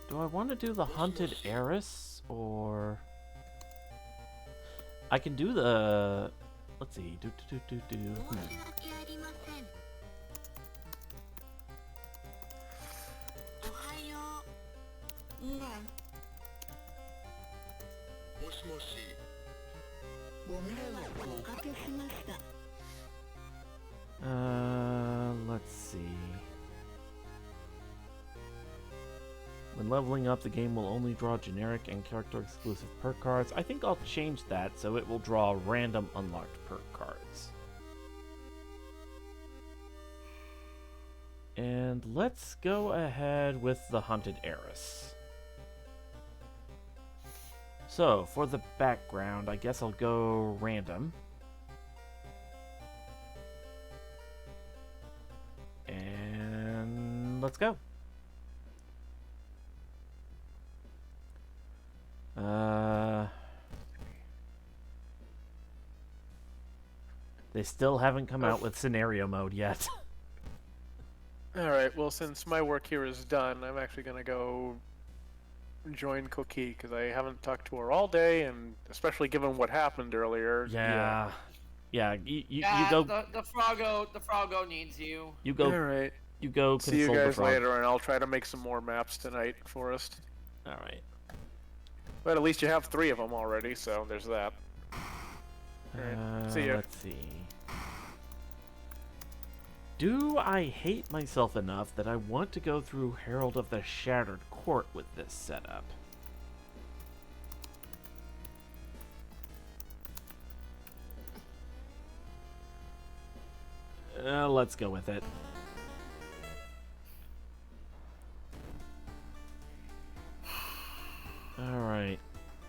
Do I want to do the Hunted Heiress, or I can do the. Let's see. Hmm. もしもし。ご迷惑をおかけしました。 Let's see. When leveling up, the game will only draw generic and character-exclusive perk cards. I think I'll change that so it will draw random unlocked perk cards. And let's go ahead with the Hunted Heiress. So, for the background, I guess I'll go random. And let's go. They still haven't come out with scenario mode yet. Alright, well, since my work here is done, I'm actually gonna go join Cookie, because I haven't talked to her all day, and especially given what happened earlier. Yeah. Yeah, you Yeah, go the Froggo needs you. you go Alright, you go see you console the guys frog. later, and I'll try to make some more maps tonight, Forrest. Alright. But at least you have 3 of them already, so there's that. Alright, see ya. Let's see. Do I hate myself enough that I want to go through Herald of the Shattered Court with this setup? let's go with it. Alright.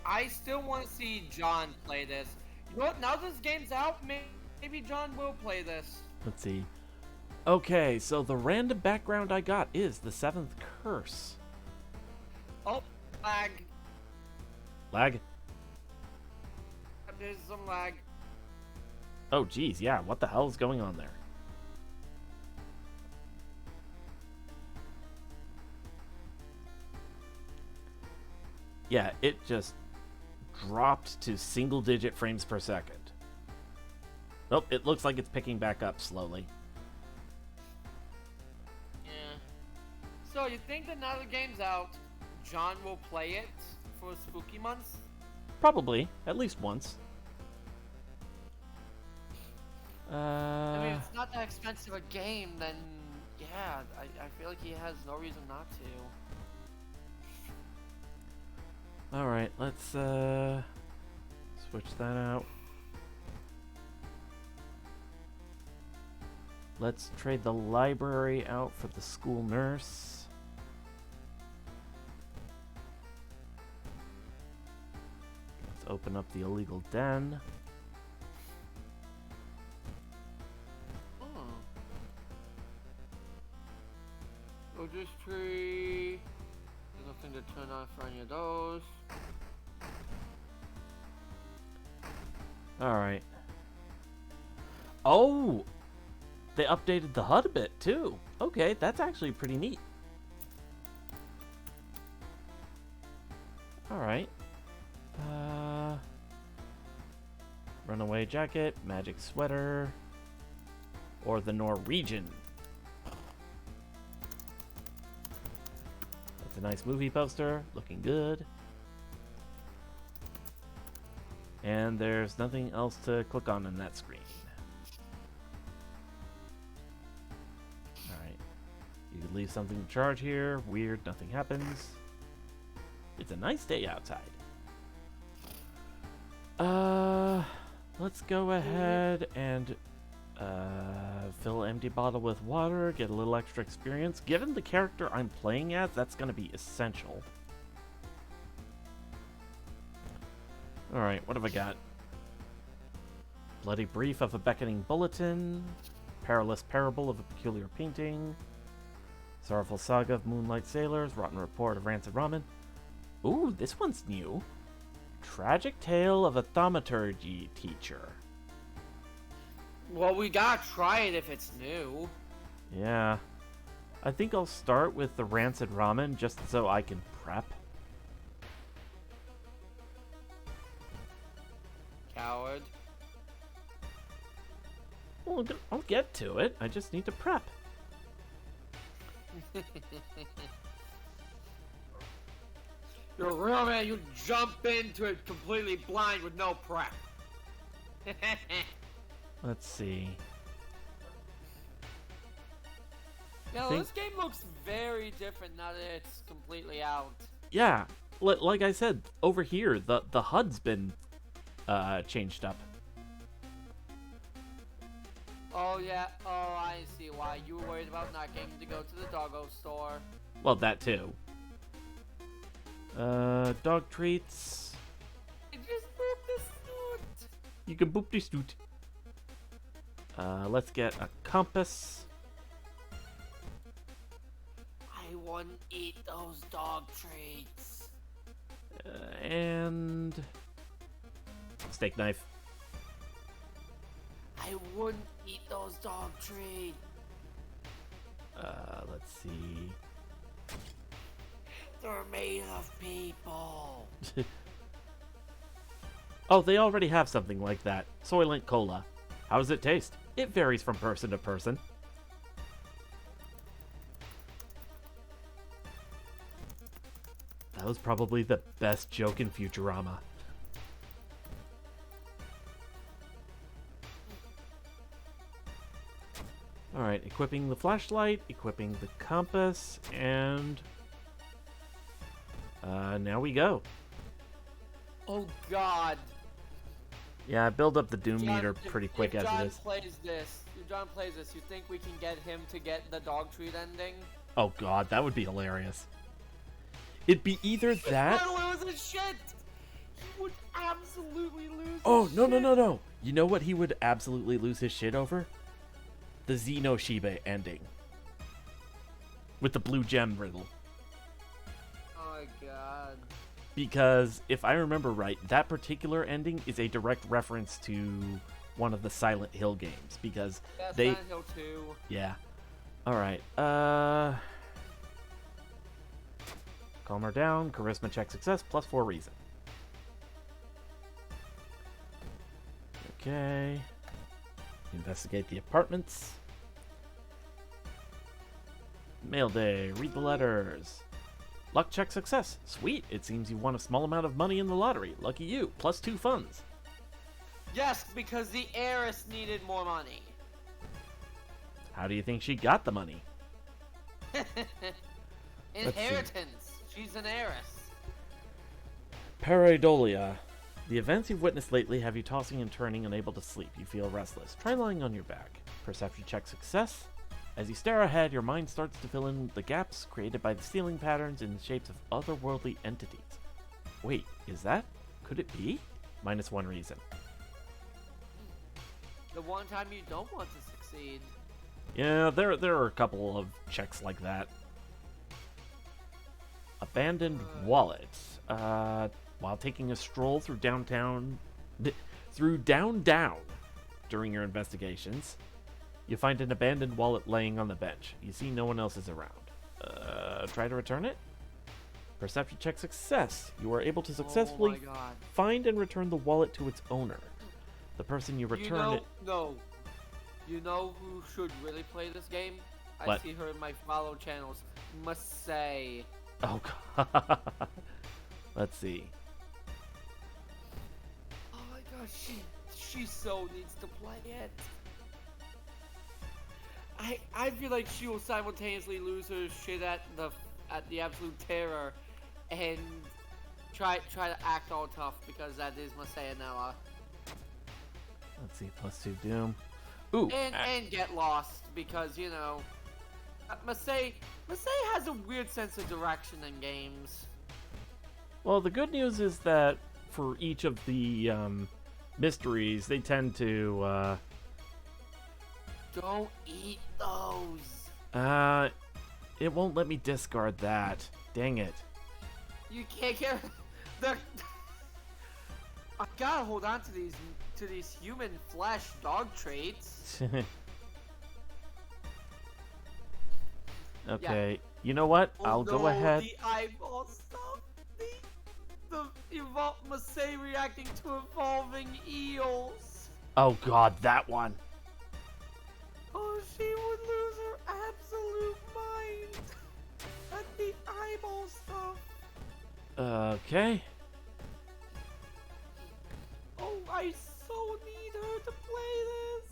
I still want to see John play this. You know what? Now this game's out, maybe John will play this. Let's see. Okay, so the random background I got is the 7th curse. Oh, lag. Lag? There's some lag. Oh, geez, yeah, what the hell is going on there? Yeah, it just dropped to single-digit frames per second. Nope, it looks like it's picking back up slowly. Yeah. So you think that now the game's out, John will play it for spooky months? Probably, at least once. I mean, if it's not that expensive a game, then yeah, I feel like he has no reason not to. Alright, let's switch that out. Let's trade the library out for the school nurse. Let's open up the illegal den. Registry. There's nothing to turn on for any of those. Alright. Oh! They updated the HUD a bit, too. Okay, that's actually pretty neat. Alright. Runaway jacket, magic sweater, or the Norwegian. That's a nice movie poster, looking good. And there's nothing else to click on in that screen. Alright. You could leave something to charge here. Weird, nothing happens. It's a nice day outside. Let's go ahead and fill an empty bottle with water, get a little extra experience. Given the character I'm playing as, that's going to be essential. Alright, what have I got? Bloody Brief of a Beckoning Bulletin, Perilous Parable of a Peculiar Painting, Sorrowful Saga of Moonlight Sailors, Rotten Report of Rancid Ramen. Ooh, this one's new. Tragic Tale of a Thaumaturgy Teacher. Well, we gotta try it if it's new. Yeah. I think I'll start with the Rancid Ramen just so I can prep. Coward. Well, I'll get to it. I just need to prep. You're a real man, you jump into it completely blind with no prep. Let's see. Yeah, Think- this game looks very different now that it's completely out. Yeah, like I said, over here, the HUD's been changed up. Oh yeah, oh I see why. You were worried about not getting to go to the doggo store. Well, that too. Dog treats. I just broke the suit. You can boop this dude. Let's get a compass. I wouldn't eat those dog treats. And steak knife. I wouldn't eat those dog treats. Let's see. They're made of people. Oh, they already have something like that. Soylent Cola. How does it taste? It varies from person to person. That was probably the best joke in Futurama. Alright, equipping the flashlight, equipping the compass, and now we go. Oh god. Yeah, I build up the doom John, meter pretty quick if as John it is. plays this, if John plays this, you think we can get him to get the dog treat ending? Oh god, that would be hilarious. It'd be either that. He would lose his shit. He would absolutely lose. Oh his no shit. no no no! You know what he would absolutely lose his shit over? The Xenoshiba ending. With the blue gem riddle. Oh my god. Because if I remember right, that particular ending is a direct reference to one of the Silent Hill games. Because Yeah, they. Silent Hill 2. Yeah. Alright, calm her down. Charisma check success, +4 reason. Okay. Investigate the apartments. Mail day. Read the letters. Luck check success. Sweet. It seems you won a small amount of money in the lottery. Lucky you. +2 funds. Yes, because the heiress needed more money. How do you think she got the money? Inheritance. She's an heiress. Pareidolia. The events you've witnessed lately have you tossing and turning, unable to sleep. You feel restless. Try lying on your back. Perception check success. As you stare ahead, your mind starts to fill in the gaps created by the ceiling patterns in the shapes of otherworldly entities. Wait, is that? Could it be? -1 reason. The one time you don't want to succeed. Yeah, there are a couple of checks like that. Abandoned wallet. While taking a stroll through down during your investigations, you find an abandoned wallet laying on the bench. You see no one else is around. Try to return it? Perception check success. You are able to successfully Oh my god. find and return the wallet to its owner. The person you returned it. No. You know who should really play this game? I What? see her in my follow channels. Must say. Oh god. Let's see. Oh my god, she so needs to play it. I feel like she will simultaneously lose her shit at the absolute terror and try to act all tough because that is Masaya Noah. Let's see. +2 doom. Ooh. And get lost because, you know, Masay has a weird sense of direction in games. Well, the good news is that for each of the mysteries, they tend to. Don't eat those. It won't let me discard that. Dang it. You can't get the. I gotta hold on to these human flesh dog traits. Okay. You know what? I'll go no, ahead. The eyeball stuff. The Masay reacting to evolving eels. Oh god, that one. Oh, she would lose her absolute mind at the eyeball stuff. Okay. Oh, I so need her to play this.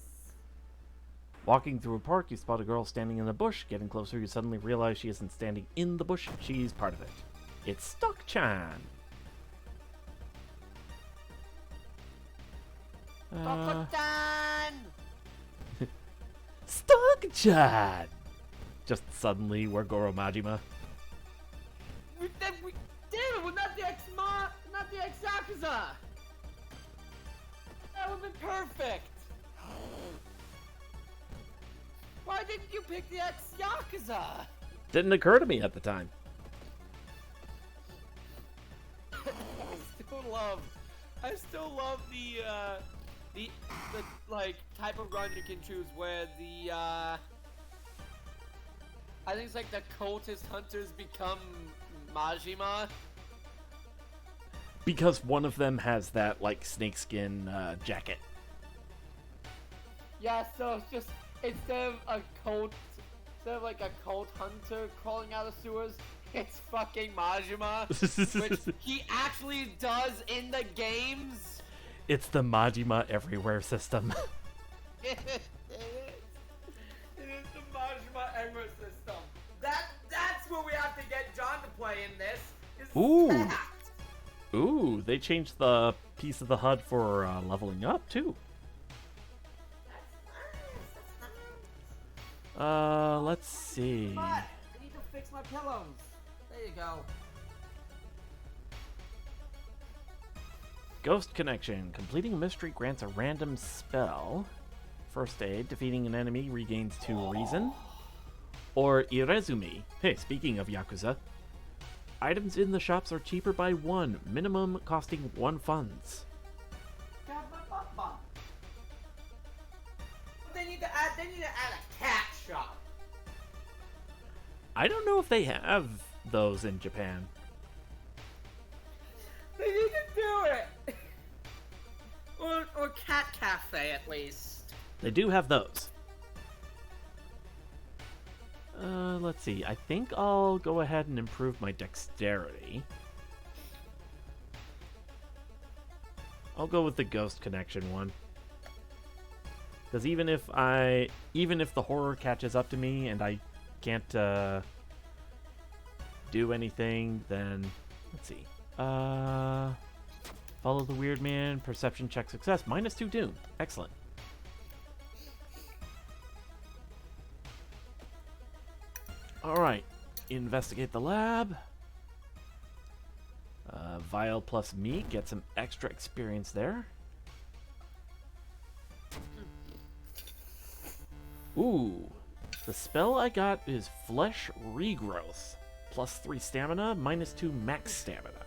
Walking through a park, you spot a girl standing in a bush. Getting closer, you suddenly realize she isn't standing in the bush. She's part of it. It's Stock-chan. Stock-chan! Stock-chan! Just suddenly, we're Goro Majima. Damn it, we're not the ex-Yakuza! That would've been perfect! Why didn't you pick the ex-Yakuza? Didn't occur to me at the time. I still love the like type of run you can choose where the I think it's like the cultist hunters become Majima. Because one of them has that, like, snakeskin jacket. Yeah, so it's just instead of like a cult hunter crawling out of sewers, it's fucking Majima, which he actually does in the games. It's the Majima Everywhere system. It is the Majima Ever system. That's where we have to get John to play in this. Is Ooh. that. Ooh, they changed the piece of the HUD for leveling up, too. Let's see. But I need to fix my pillows. There you go. Ghost Connection. Completing a mystery grants a random spell. First aid. Defeating an enemy regains 2 reason. Or Irezumi. Hey, speaking of Yakuza. Items in the shops are cheaper by 1. Minimum costing 1 funds. They need to add a cat shop. I don't know if they have those in Japan. They need to do it. or cat cafe at least. They do have those. Let's see. I think I'll go ahead and improve my dexterity. I'll go with the Ghost Connection one. Because even if the horror catches up to me and I can't do anything, then let's see. Follow the weird man. Perception check success. -2 doom. Excellent. Alright. Investigate the lab. Vile plus me. Get some extra experience there. Ooh. The spell I got is Flesh Regrowth. +3 stamina, -2 max stamina.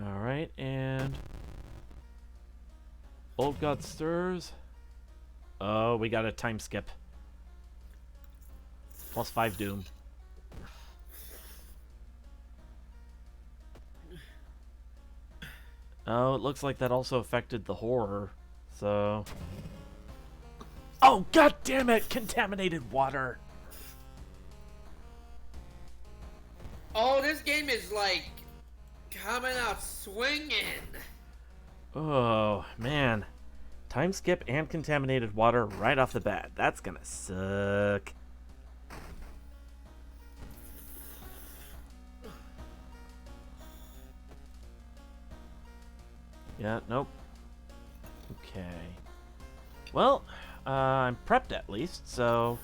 Alright, and Old God Stirs. Oh, we got a time skip. +5 doom. Oh, it looks like that also affected the horror, so... Oh, god damn it! Contaminated water! Oh, this game is like coming out swinging. Oh, man. Time skip and contaminated water right off the bat. That's gonna suck. Yeah, nope. Okay. Well, I'm prepped at least, so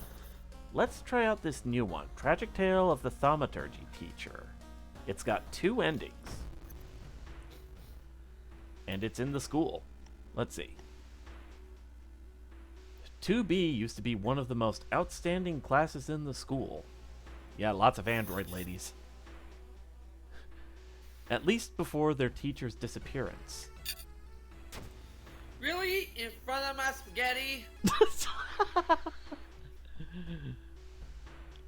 let's try out this new one. Tragic Tale of the Thaumaturgy Teacher. It's got 2 endings. And it's in the school. Let's see. 2B used to be one of the most outstanding classes in the school. Yeah, lots of android ladies. At least before their teacher's disappearance. Really? In front of my spaghetti?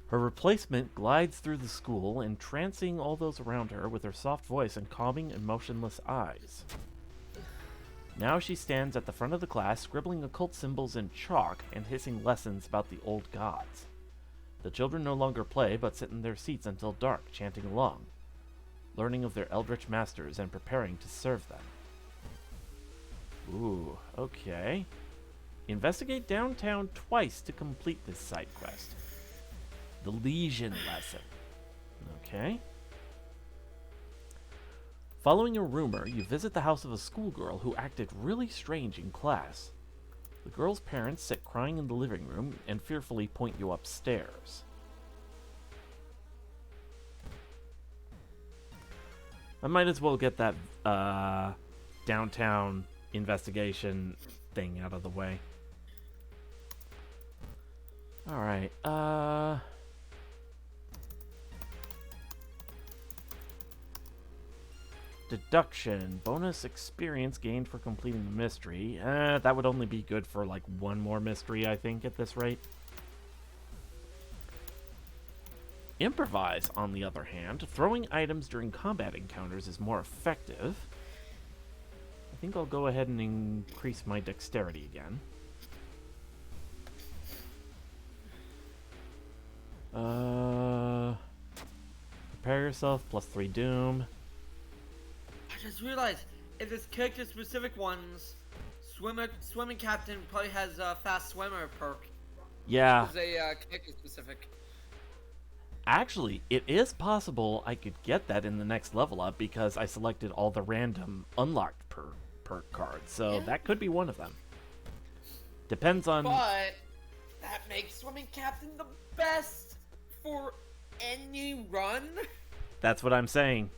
Her replacement glides through the school, entrancing all those around her with her soft voice and calming, emotionless eyes. Now she stands at the front of the class, scribbling occult symbols in chalk and hissing lessons about the old gods. The children no longer play, but sit in their seats until dark, chanting along, learning of their eldritch masters and preparing to serve them. Ooh, okay. Investigate downtown twice to complete this side quest. The Legion lesson. Okay. Following a rumor, you visit the house of a schoolgirl who acted really strange in class. The girl's parents sit crying in the living room and fearfully point you upstairs. I might as well get that downtown investigation thing out of the way. Alright, deduction. Bonus experience gained for completing the mystery. That would only be good for like 1 more mystery, I think, at this rate. Improvise, on the other hand. Throwing items during combat encounters is more effective. I think I'll go ahead and increase my dexterity again. Prepare yourself, +3 doom. I just realized if this character specific ones Swimming captain probably has a fast swimmer perk. Yeah. It's a character specific. Actually, it is possible I could get that in the next level up because I selected all the random unlocked perk cards, so Yeah. that could be one of them. Depends on... But that makes swimming captain the best for any run. That's what I'm saying.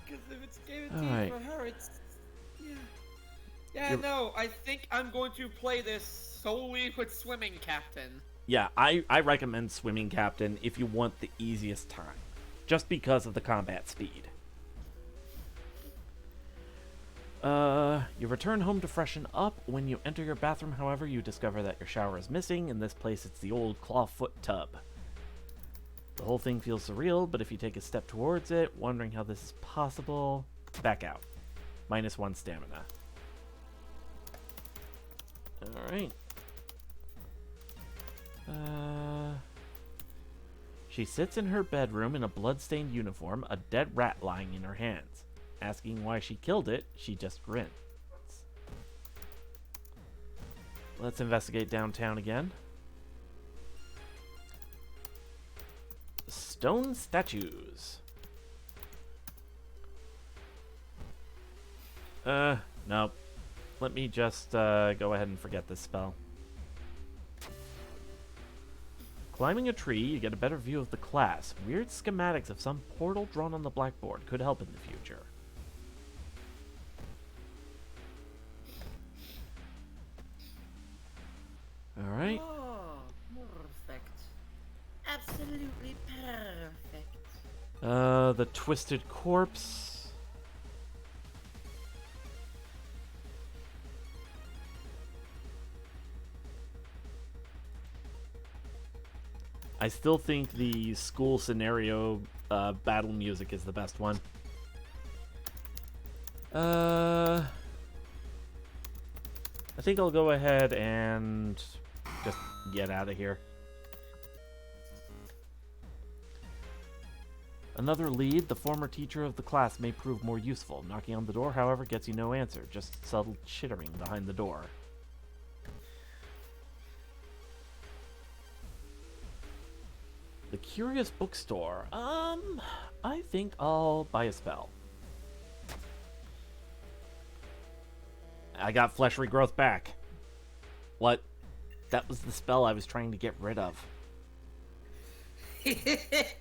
Because if it's guaranteed Alright. for her, it's yeah. No, I think I'm going to play this solely with swimming captain. Yeah, I recommend Swimming Captain if you want the easiest time, just because of the combat speed. You return home to freshen up. When you enter your bathroom, however, you discover that your shower is missing. In this place, it's the old clawfoot tub. The whole thing feels surreal, but if you take a step towards it, wondering how this is possible, back out. -1 stamina. Alright. She sits in her bedroom in a blood-stained uniform, a dead rat lying in her hands. Asking why she killed it, she just grins. Let's investigate downtown again. Stone statues. Nope. Let me just go ahead and forget this spell. Climbing a tree, you get a better view of the class. Weird schematics of some portal drawn on the blackboard could help in the future. Alright. Oh, perfect. Absolutely perfect. The twisted corpse. I still think the school scenario battle music is the best one. I think I'll go ahead and just get out of here. Another lead, the former teacher of the class may prove more useful. Knocking on the door, however, gets you no answer, just subtle chittering behind the door. The Curious Bookstore. I think I'll buy a spell. I got flesh regrowth back. What? That was the spell I was trying to get rid of.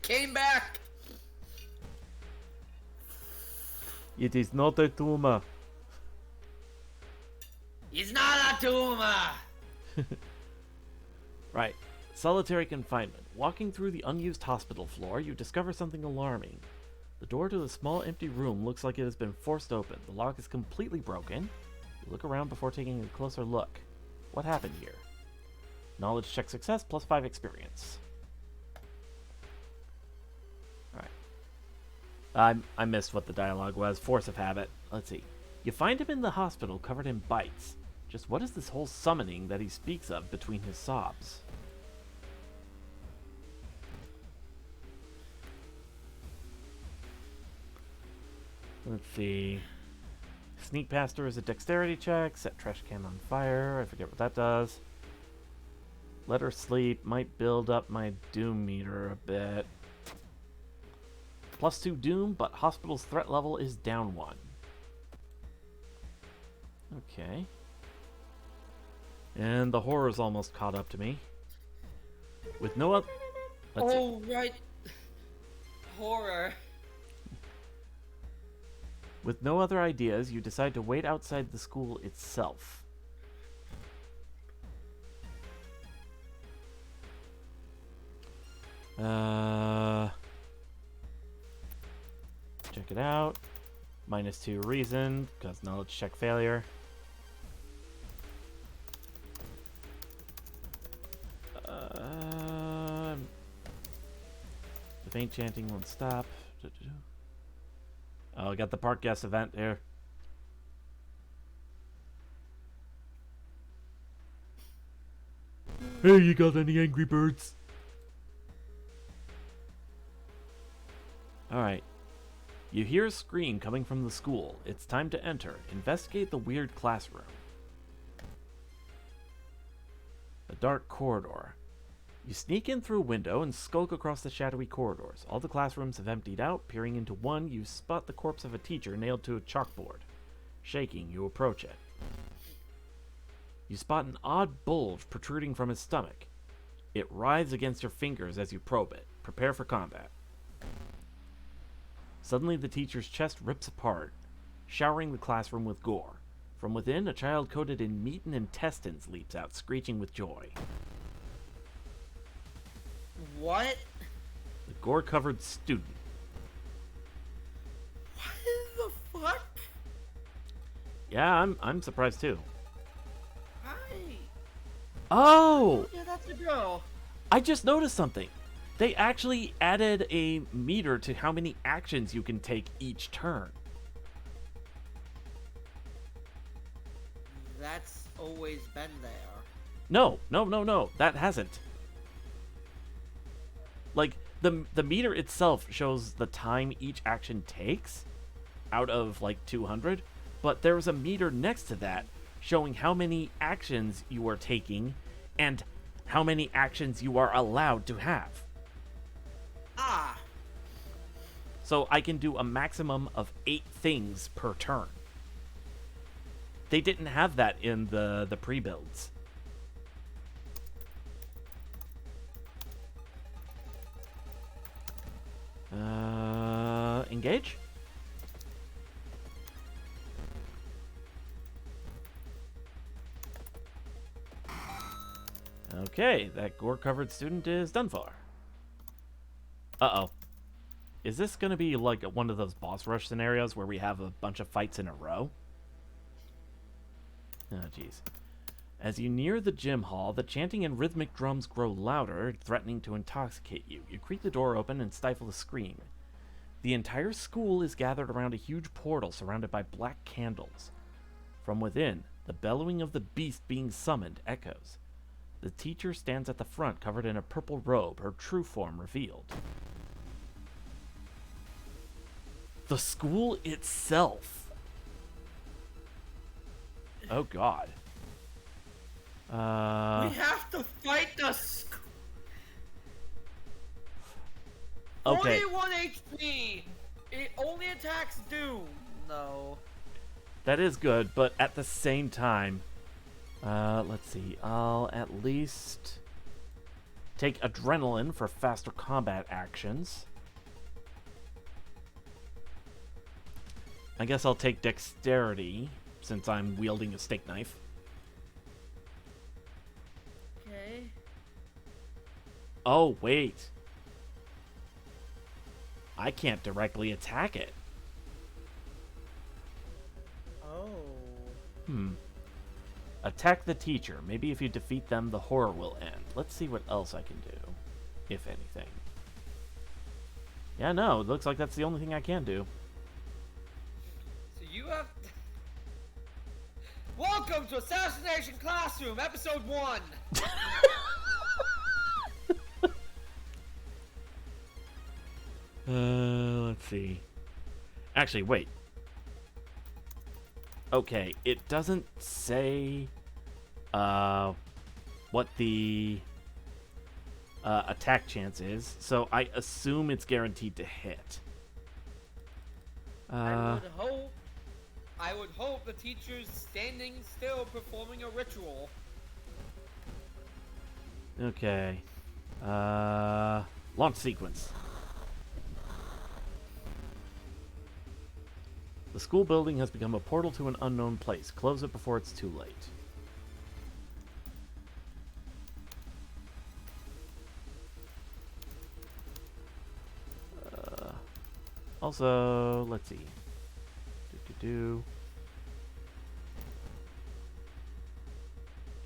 Came back. It is not a tumor. He's not a tumor. Right. Solitary confinement. Walking through the unused hospital floor, you discover something alarming. The door to a small empty room looks like it has been forced open. The lock is completely broken. You look around before taking a closer look. What happened here? Knowledge check success, +5 experience. Alright. I missed what the dialogue was. Force of habit. Let's see. You find him in the hospital covered in bites. Just what is this whole summoning that he speaks of between his sobs? Let's see. Sneak past her is a dexterity check. Set trash can on fire. I forget what that does. Let her sleep. Might build up my doom meter a bit. +2 doom, but hospital's threat level is down 1. Okay. And the horror's almost caught up to me. With no other... Oh, right. Horror. With no other ideas, you decide to wait outside the school itself. Check it out. -2 reason, because knowledge check failure. The faint chanting won't stop. Oh, I got the park guest event here. Hey, you got any Angry Birds? Alright. You hear a scream coming from the school. It's time to enter. Investigate the weird classroom. A dark corridor. You sneak in through a window and skulk across the shadowy corridors. All the classrooms have emptied out. Peering into one, you spot the corpse of a teacher nailed to a chalkboard. Shaking, you approach it. You spot an odd bulge protruding from his stomach. It writhes against your fingers as you probe it. Prepare for combat. Suddenly, the teacher's chest rips apart, showering the classroom with gore. From within, a child coated in meat and intestines leaps out, screeching with joy. What? The gore-covered student. What the fuck? Yeah, I'm surprised too. Hi. Oh! Yeah, that's a girl. I just noticed something. They actually added a meter to how many actions you can take each turn. That's always been there. No. That hasn't. Like, the meter itself shows the time each action takes out of, like, 200. But there's a meter next to that showing how many actions you are taking and how many actions you are allowed to have. Ah. So I can do a maximum of 8 things per turn. They didn't have that in the pre-builds. Engage? Okay, that gore-covered student is done for. Uh-oh. Is this going to be like one of those boss rush scenarios where we have a bunch of fights in a row? Oh, jeez. As you near the gym hall, the chanting and rhythmic drums grow louder, threatening to intoxicate you. You creak the door open and stifle a scream. The entire school is gathered around a huge portal surrounded by black candles. From within, the bellowing of the beast being summoned echoes. The teacher stands at the front, covered in a purple robe, her true form revealed. The school itself. Oh, God. We have to fight the Okay. 41 HP! It only attacks Doom! No. That is good, but at the same time, let's see. I'll at least take adrenaline for faster combat actions. I guess I'll take dexterity since I'm wielding a steak knife. Okay. Oh, wait. I can't directly attack it. Oh. Attack the teacher. Maybe if you defeat them, the horror will end. Let's see what else I can do, if anything. Yeah, no, it looks like that's the only thing I can do. So you have... Welcome to Assassination Classroom, Episode 1! Let's see. Actually, wait. Okay, it doesn't say what the attack chance is, so I assume it's guaranteed to hit. I would hope the teacher's standing still performing a ritual. Okay. Launch sequence. The school building has become a portal to an unknown place. Close it before it's too late. Also, let's see.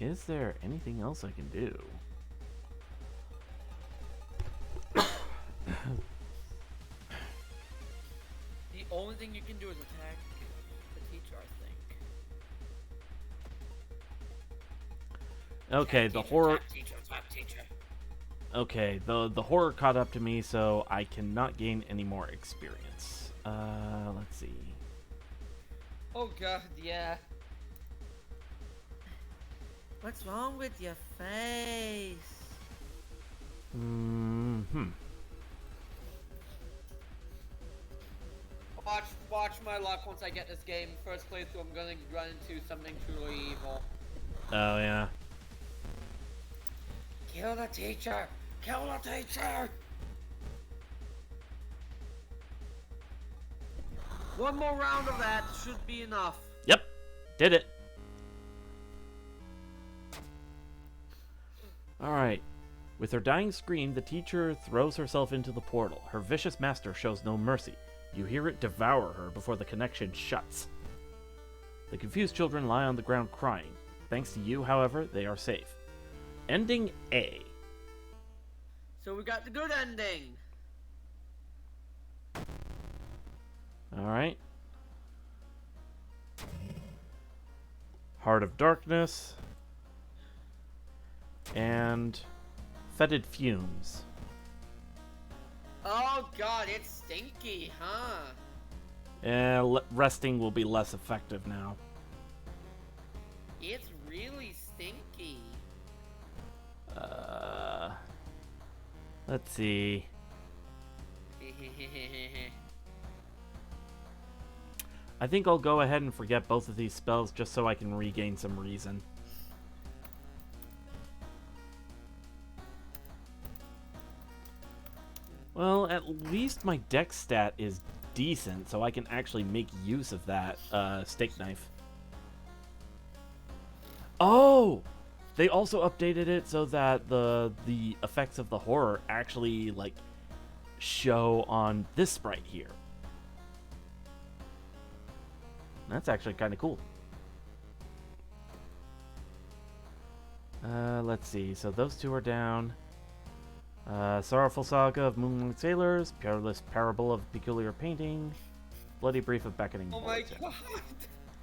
Is there anything else I can do? The only thing you can do is attack the teacher, I think. Okay, Attack the teacher, horror. attack teacher. Okay, the horror caught up to me, so I cannot gain any more experience. Let's see. Oh god, yeah. What's wrong with your face? Watch my luck once I get this game. First playthrough, I'm gonna run into something truly evil. Oh, yeah. Kill the teacher! Kill the teacher! One more round of that should be enough. Yep. Did it. Alright. With her dying scream, the teacher throws herself into the portal. Her vicious master shows no mercy. You hear it devour her before the connection shuts. The confused children lie on the ground crying. Thanks to you, however, they are safe. Ending A. So we got the good ending. Alright. Heart of Darkness. And Fetid Fumes. Oh god, it's stinky, huh? Resting will be less effective now. It's really stinky. Let's see. I think I'll go ahead and forget both of these spells just so I can regain some reason. Well, at least my dex stat is decent, so I can actually make use of that steak knife. Oh! They also updated it so that the effects of the horror actually, like, show on this sprite here. That's actually kind of cool. Let's see. So those two are down. Sorrowful Saga of Moonlight Sailors, Peerless Parable of Peculiar Painting, Bloody Brief of Beckoning Oh my Voids. god!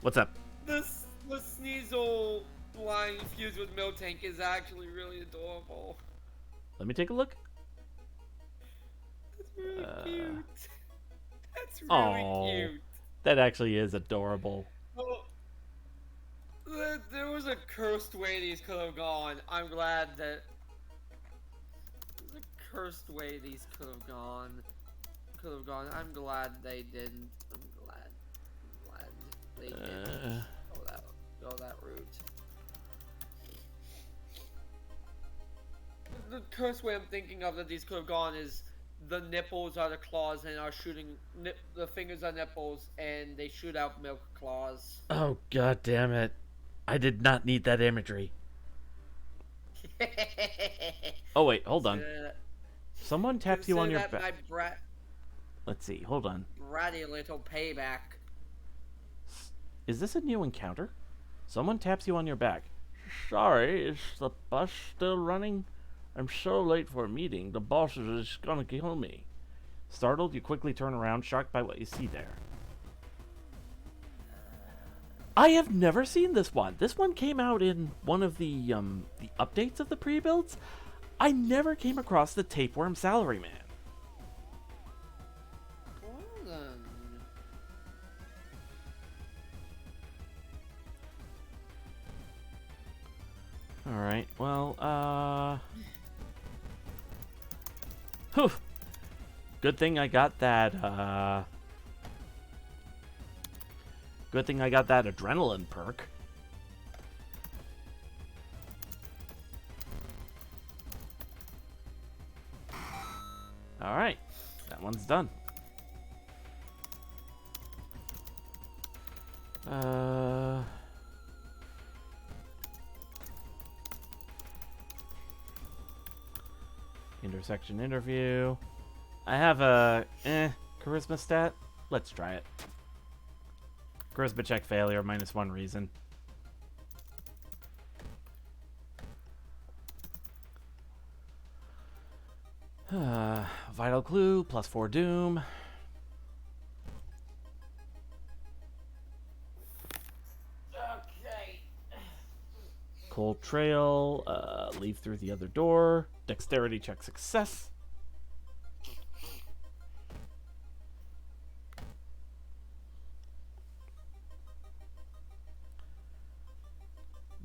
What's up? The Sneasel line fused with Miltank is actually really adorable. Let me take a look. That's really cute. That's really Aw. cute. That actually is adorable. Well, there was a cursed way these could have gone. I'm glad that. There's a cursed way these could have gone. I'm glad they didn't. I'm glad they didn't go that route. The cursed way I'm thinking of that these could have gone is the nipples are the claws and are shooting. The fingers are nipples and they shoot out milk claws. Oh, god damn it. I did not need that imagery. Oh, wait, hold on. Someone taps you on your Consider back. that my Let's see, hold on. bratty little payback. Is this a new encounter? Someone taps you on your back. Sorry, is the bus still running? I'm so late for a meeting. The boss is gonna kill me. Startled, you quickly turn around, shocked by what you see there. I have never seen this one. This one came out in one of the updates of the pre-builds. I never came across the Tapeworm Salaryman. Well then. Alright, well, whew. Good thing I got that, good thing I got that adrenaline perk. Alright, that one's done. Intersection interview. I have a charisma stat. Let's try it. Charisma check failure, -1 reason. Vital clue, +4 doom. Okay. Cold trail, leave through the other door. Dexterity check success.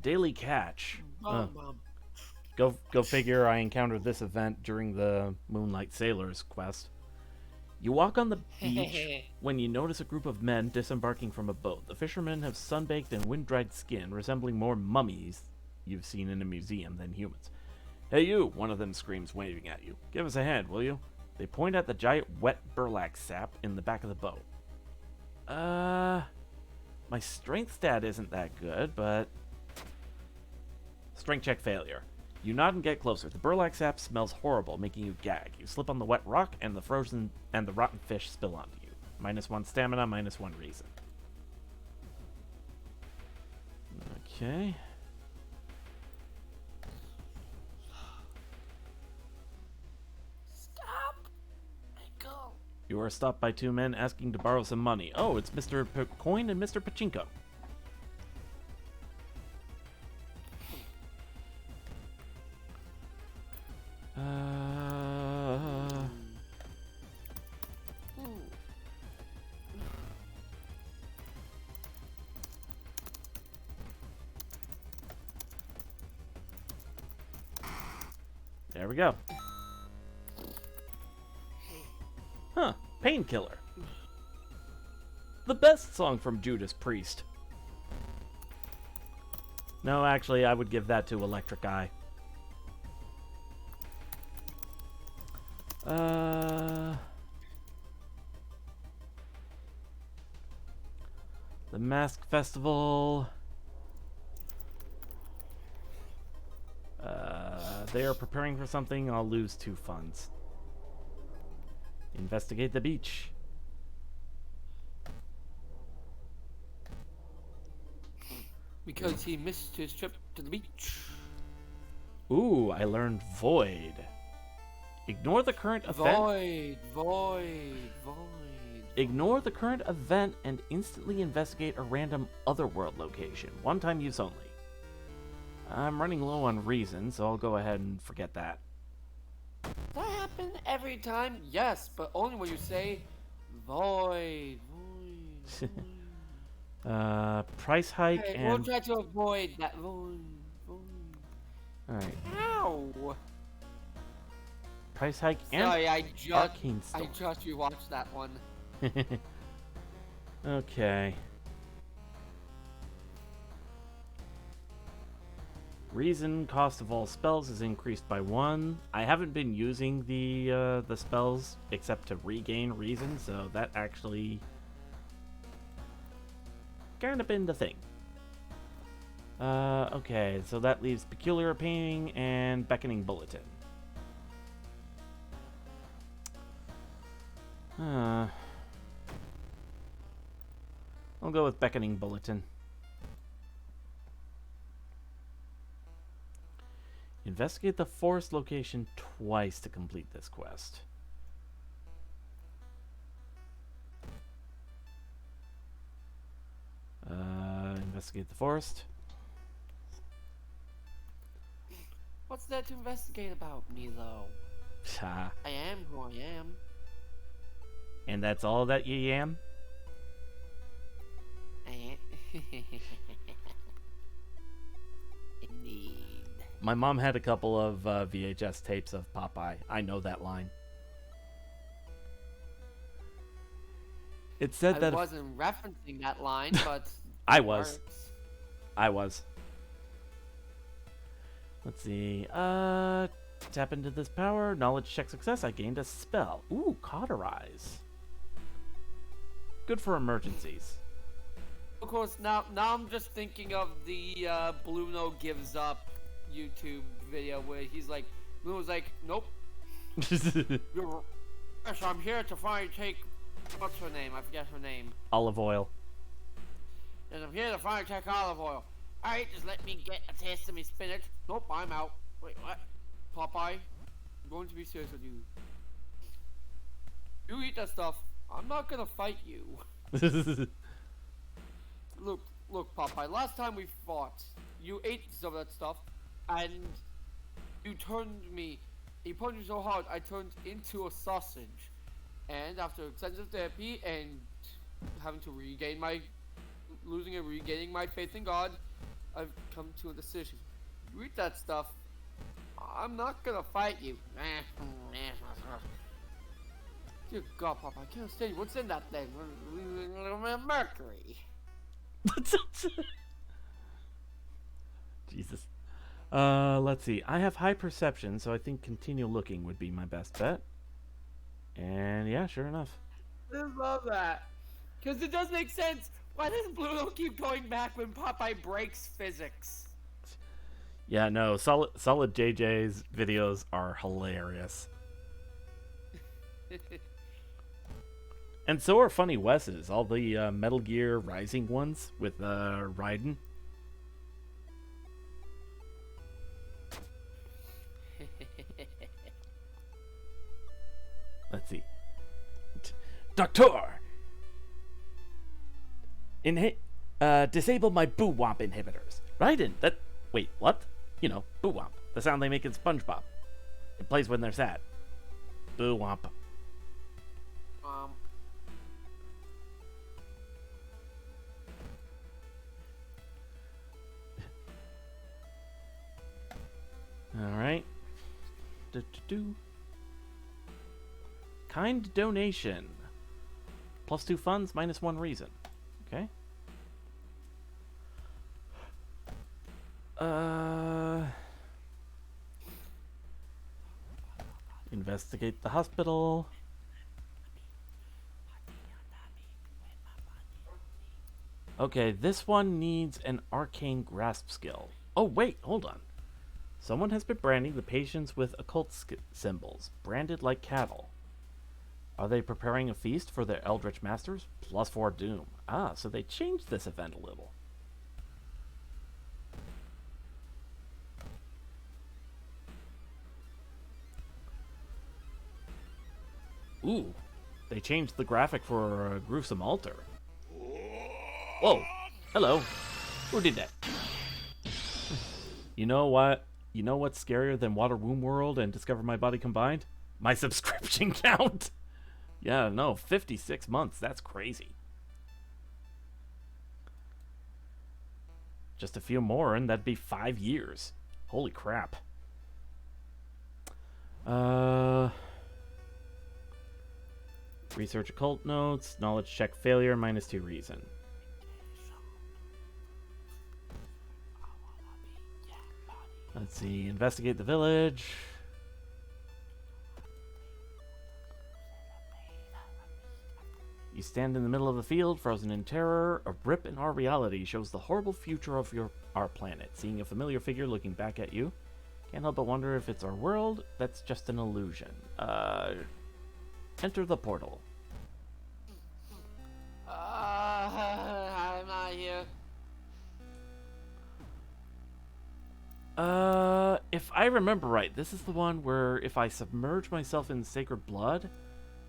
Daily catch. Bum. Go figure. I encountered this event during the Moonlight Sailors quest. You walk on the beach when you notice a group of men disembarking from a boat. The fishermen have sunbaked and wind-dried skin, resembling more mummies you've seen in a museum than humans. Hey you, one of them screams, waving at you. Give us a hand, will you? They point at the giant wet burlap sap in the back of the boat. My strength stat isn't that good, but... Strength check failure. You nod and get closer. The burlap sap smells horrible, making you gag. You slip on the wet rock, and the rotten fish spill onto you. -1 stamina, -1 reason. Okay. Stop. And go. You are stopped by 2 men asking to borrow some money. Oh, it's Mr. Coin and Mr. Pachinko. There we go. Huh, Painkiller. The best song from Judas Priest. No, actually, I would give that to Electric Eye. The Mask Festival. They are preparing for something. I'll lose 2 funds. Investigate the beach. Because he missed his trip to the beach. Ooh, I learned Void. Ignore the current event. Void. Ignore the current event and instantly investigate a random otherworld location. 1-time use only. I'm running low on reason, so I'll go ahead and forget that. That happen every time? Yes, but only when you say void. Price hike Hey, and... we'll try to avoid that void. Alright. Ow! Price hike and Sorry, Arcane I Storm. just rewatched that one. Okay. Reason cost of all spells is increased by 1. I haven't been using the spells except to regain reason, so that actually kind of been the thing. Okay, so that leaves Peculiar Painting and Beckoning Bulletin. I'll go with Beckoning Bulletin. Investigate the forest location twice to complete this quest. Investigate the forest. What's there to investigate about me, though? Ha. I am who I am. And that's all that you am? Indeed. My mom had a couple of VHS tapes of Popeye. I know that line. It said that I wasn't referencing that line, but I it was. works. I was. Let's see. Tap into this power. Knowledge check success. I gained a spell. Ooh, Cauterize. Good for emergencies. Of course, now I'm just thinking of the Bluno Gives Up YouTube video where he's like, Bluno's like, nope. Yes, I'm here to finally take, what's her name? I forget her name. Olive oil. And I'm here to finally take olive oil. Alright, just let me get a taste of me spinach. Nope, I'm out. Wait, what? Popeye? I'm going to be serious with you. You eat that stuff. I'm not gonna fight you. Look, Popeye, last time we fought, you ate some of that stuff, and you turned me, you punched me so hard, I turned into a sausage. And after extensive therapy and having to regain my, regaining my faith in God, I've come to a decision. You eat that stuff, I'm not gonna fight you. Dear God, Papa, I can't stand you. What's in that thing? Mercury. Jesus. Let's see. I have high perception, so I think continue looking would be my best bet. And yeah, sure enough. I love that. Because it does make sense. Why doesn't Pluto keep going back when Popeye breaks physics? Yeah, no, Solid JJ's videos are hilarious. And so are Funny Wes's, all the Metal Gear Rising ones with Raiden. Let's see. Doctor! Disable my Boo Womp inhibitors. Raiden, that... Wait, what? You know, Boo Womp. The sound they make in SpongeBob. It plays when they're sad. Boo Womp. Alright. Kind donation. +2 funds, -1 reason. Okay. Investigate the hospital. Okay, this one needs an arcane grasp skill. Oh, wait, hold on. Someone has been branding the patients with occult symbols, branded like cattle. Are they preparing a feast for their eldritch masters? +4 doom. Ah, so they changed this event a little. Ooh, they changed the graphic for a gruesome altar. Whoa, hello. Who did that? You know what? You know what's scarier than Water Womb World and Discover My Body combined? My subscription count. Yeah, no, 56 months. That's crazy. Just a few more and that'd be 5 years. Holy crap. Research occult notes. Knowledge check failure. -2 reason. Let's see. Investigate the village. You stand in the middle of the field, frozen in terror. A rip in our reality shows the horrible future of our planet. Seeing a familiar figure looking back at you, can't help but wonder if it's our world. That's just an illusion. Enter the portal. I'm not here. If I remember right, this is the one where if I submerge myself in sacred blood,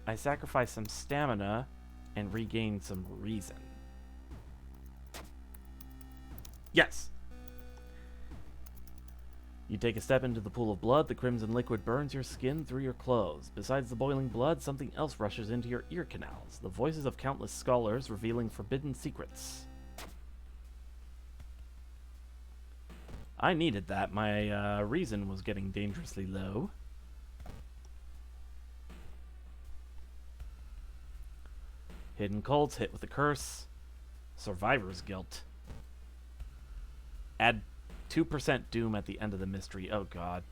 I sacrifice some stamina and regain some reason. Yes. You take a step into the pool of blood. The crimson liquid burns your skin through your clothes. Besides the boiling blood, something else rushes into your ear canals. The voices of countless scholars revealing forbidden secrets. I needed that. My reason was getting dangerously low. Hidden cults, hit with a curse. Survivor's guilt. Add 2% doom at the end of the mystery. Oh god.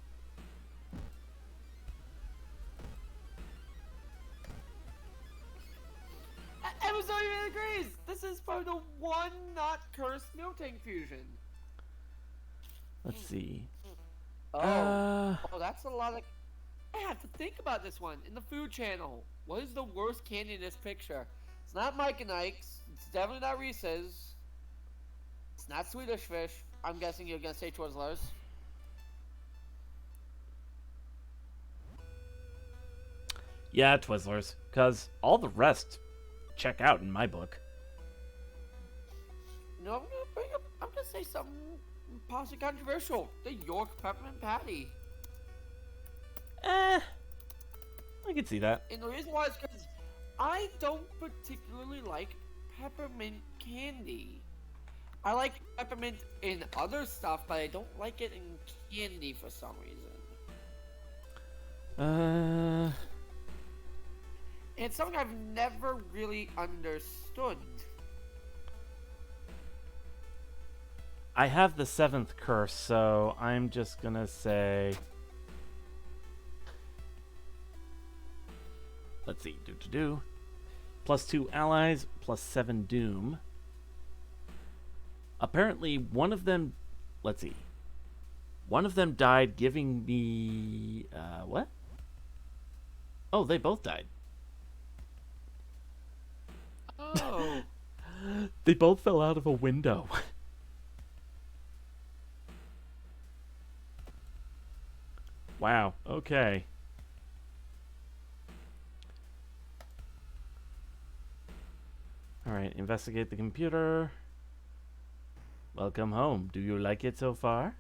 Amazon even agrees! This is for the one not cursed Miltank fusion. Let's see. Oh, that's a lot of... I have to think about this one. In the food channel, what is the worst candy in this picture? It's not Mike and Ike's. It's definitely not Reese's. It's not Swedish Fish. I'm guessing you're gonna say Twizzlers. Yeah, Twizzlers. Because all the rest check out in my book. No, I'm gonna say something possibly controversial. The York Peppermint Patty. I can see that. And the reason why is because I don't particularly like peppermint candy. I like peppermint in other stuff, but I don't like it in candy for some reason. It's something I've never really understood. I have the 7th curse, so I'm just gonna say... Let's see, Plus 2 allies, plus 7 doom. Apparently, one of them... Let's see. One of them died giving me... what? Oh, they both died. Oh. They both fell out of a window. Wow, okay. Alright, investigate the computer. Welcome home. Do you like it so far?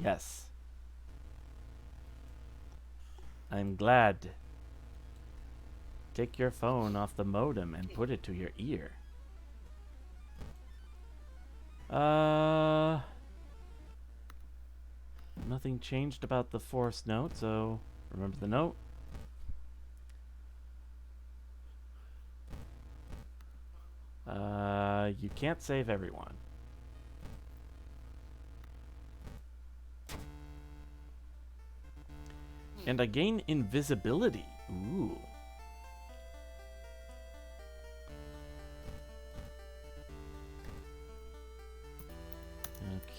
Yes. I'm glad. Take your phone off the modem and put it to your ear. Nothing changed about the forced note, so remember the note. You can't save everyone. And I gain invisibility. Ooh.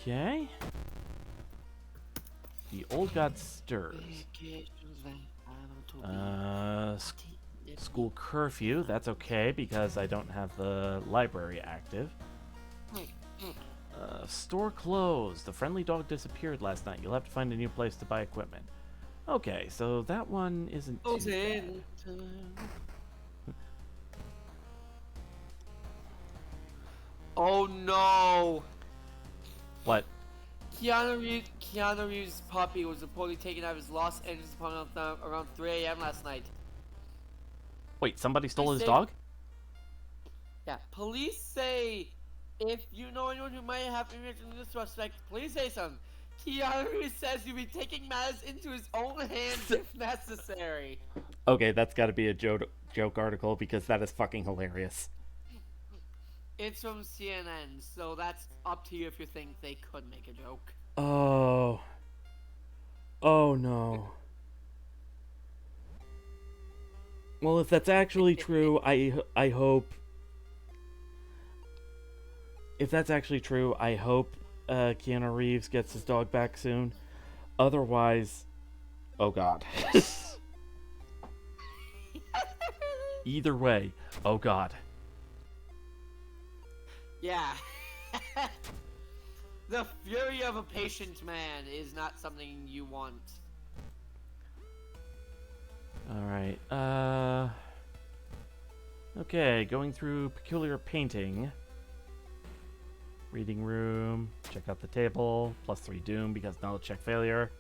Okay. The old god stirs. School curfew. That's okay because I don't have the library active. Store closed. The friendly dog disappeared last night. You'll have to find a new place to buy equipment. Okay, so that one isn't too bad. Oh no! What? Keanu Reeves' puppy was reportedly taken out of his Los Angeles apartment around 3 a.m. last night. Wait, somebody stole his say- dog? Yeah, police say if you know anyone who might have information in this suspect, please say something. Keanu Reeves says he'll be taking matters into his own hands if necessary. Okay, that's got to be a joke article because that is fucking hilarious. It's from CNN, so that's up to you if you think they could make a joke. Oh. Oh no. Well, if that's actually true, I hope... If that's actually true, I hope Keanu Reeves gets his dog back soon. Otherwise... Oh god. Either way, oh god. Yeah. The fury of a patient man is not something you want. Alright, okay, going through peculiar painting. Reading room, check out the table, plus 3 doom because knowledge check failure.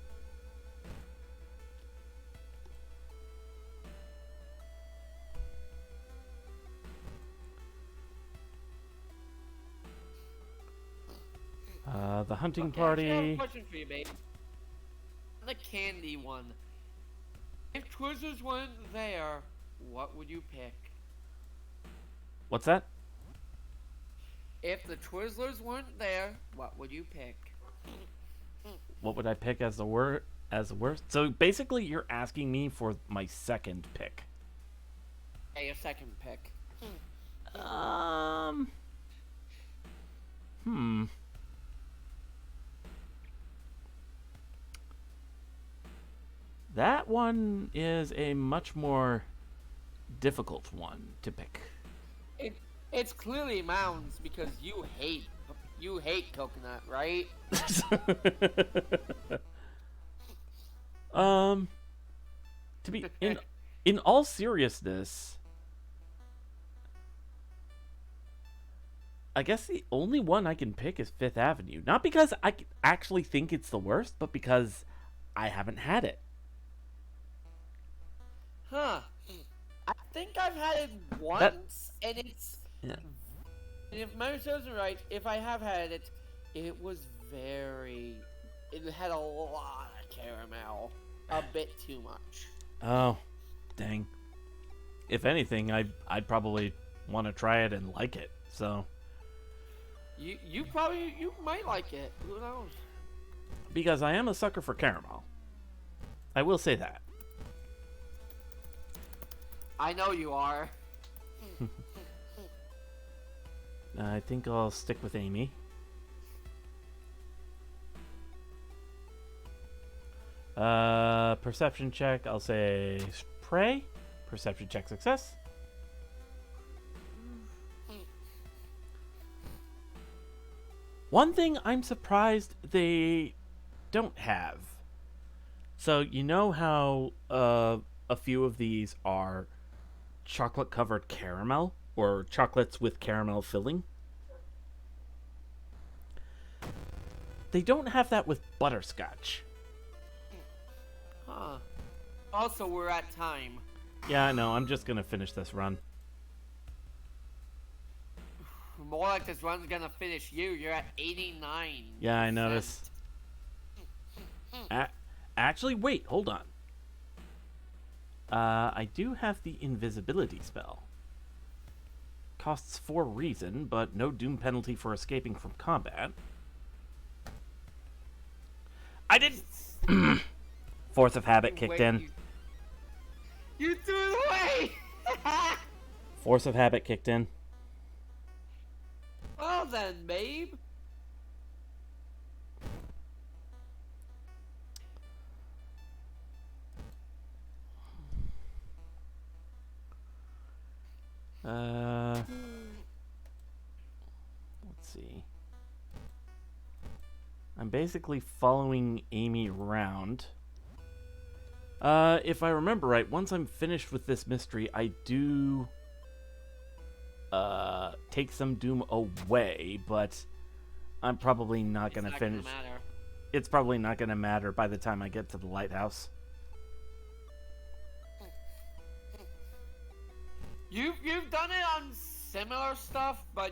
The hunting Okay, I have party. a question for you, babe. The candy one. If Twizzlers weren't there, what would you pick? What's that? If the Twizzlers weren't there, what would you pick? What would I pick as the worst? So basically, you're asking me for my second pick. Hey, your second pick. That one is a much more difficult one to pick. It's clearly Mounds because you hate coconut, right? To be in all seriousness, I guess the only one I can pick is Fifth Avenue. Not because I actually think it's the worst, but because I haven't had it. Huh. I think I've had it once, and it's And if memory serves me right, if I have had it, it was very. It had a lot of caramel. A bit too much. Oh, dang. If anything, I'd probably want to try it and like it. So You might like it. Who knows? because I am a sucker for caramel. I will say that. I know you are. I think I'll stick with Amy. Perception check. I'll say spray. Perception check success. One thing I'm surprised they don't have. So you know how a few of these are chocolate covered caramel or chocolates with caramel filling? They don't have that with butterscotch. Huh. Also, we're at time. Yeah, I know. I'm just gonna finish this run. More like this run's gonna finish you. You're at 89. Yeah, I noticed. Actually, wait, hold on. I do have the invisibility spell. Costs 4 reason, but no doom penalty for escaping from combat. I didn't. Force of habit kicked in. You threw it away! Force of habit kicked in. Well then, babe. Let's see. I'm basically following Amy around. If I remember right, once I'm finished with this mystery, I do take some doom away, but I'm probably not gonna finish. It's probably not gonna matter by the time I get to the lighthouse. You've done it on similar stuff, but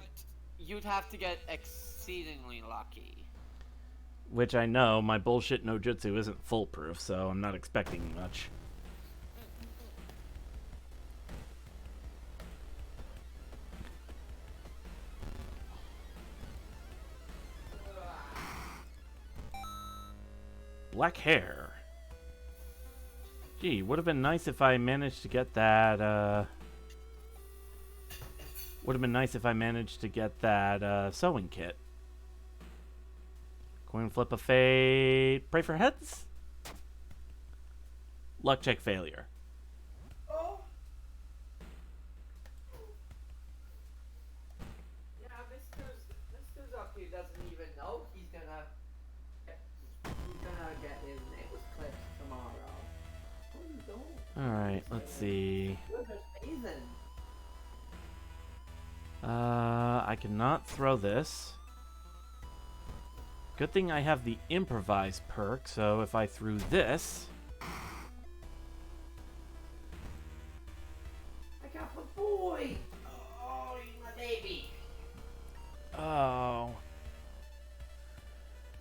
you'd have to get exceedingly lucky. Which I know my bullshit no jutsu isn't foolproof, so I'm not expecting much. Black hair. Gee, would have been nice if I managed to get that, would have been nice if I managed to get that, sewing kit. Coin flip of fate. Pray for heads? Luck check failure. Oh. Yeah, Mr. Zucky doesn't even know he's gonna get his nails clipped tomorrow. What are you doing? Alright, let's see. You're just hazing. I cannot throw this. Good thing I have the improvise perk, so if I threw this... I got the boy! Oh, he's my baby. Oh.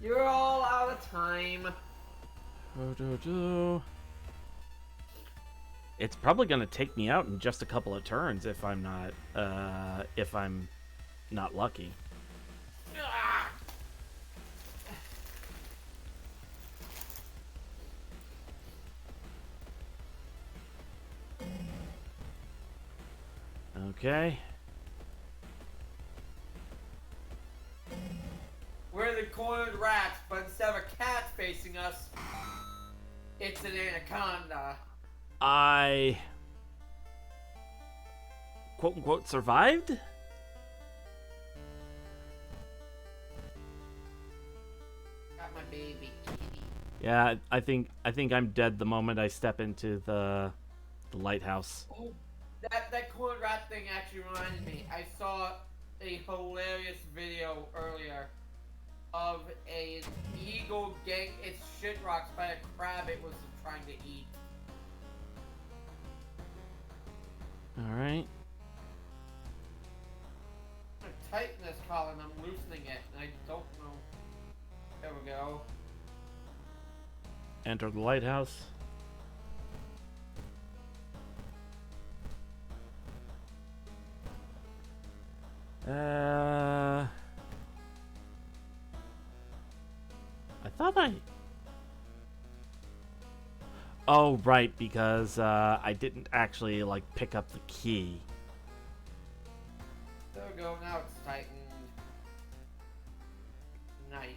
You're all out of time. It's probably gonna take me out in just a couple of turns if I'm not lucky. Okay. We're the cornered rats, but instead of a cat facing us, it's an anaconda. I quote unquote survived? Got my baby kitty. Yeah, I think I'm dead the moment I step into the lighthouse. Oh, that cornered rat thing actually reminded me. I saw a hilarious video earlier of an eagle getting its shit rocked by a crab it was trying to eat. All right. Tighten Colin. I'm loosening it, and I don't know. There we go. Enter the lighthouse. I thought I... Oh, right, because I didn't actually, like, pick up the key. There we go. Now it's tightened. Nice.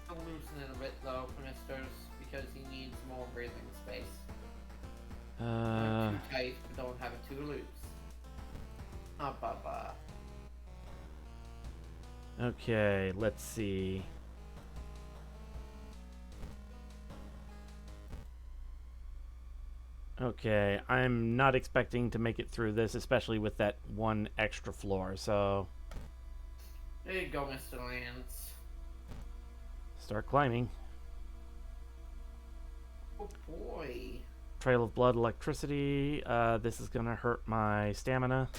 I'll loosen it a bit, though, for Misters, because he needs more breathing space. Not too tight, but don't have it too loose. Okay, let's see. Okay, I'm not expecting to make it through this, especially with that one extra floor, so... There you go, Mr. Lance. Start climbing. Oh boy. Trail of blood, electricity. This is gonna hurt my stamina.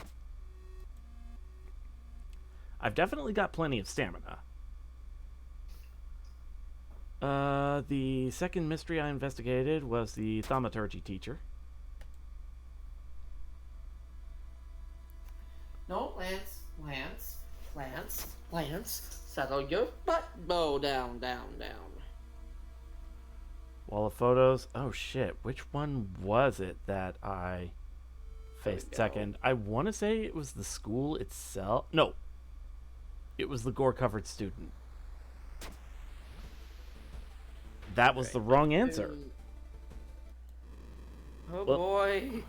I've definitely got plenty of stamina. The second mystery I investigated was the thaumaturgy teacher. No, Lance. Settle your butt bow down. Wall of photos. Oh shit, which one was it that I faced second? I want to say it was the school itself. No. It was the gore-covered student. That was the wrong answer. Oh Well- boy.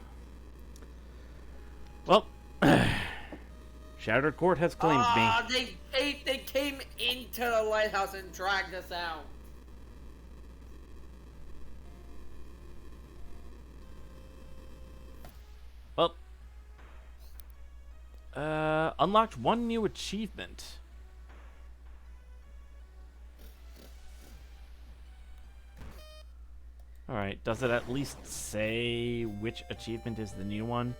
Well, Shattered Court has claimed me. They came into the lighthouse and dragged us out. Well, unlocked one new achievement. Alright, does it at least say which achievement is the new one?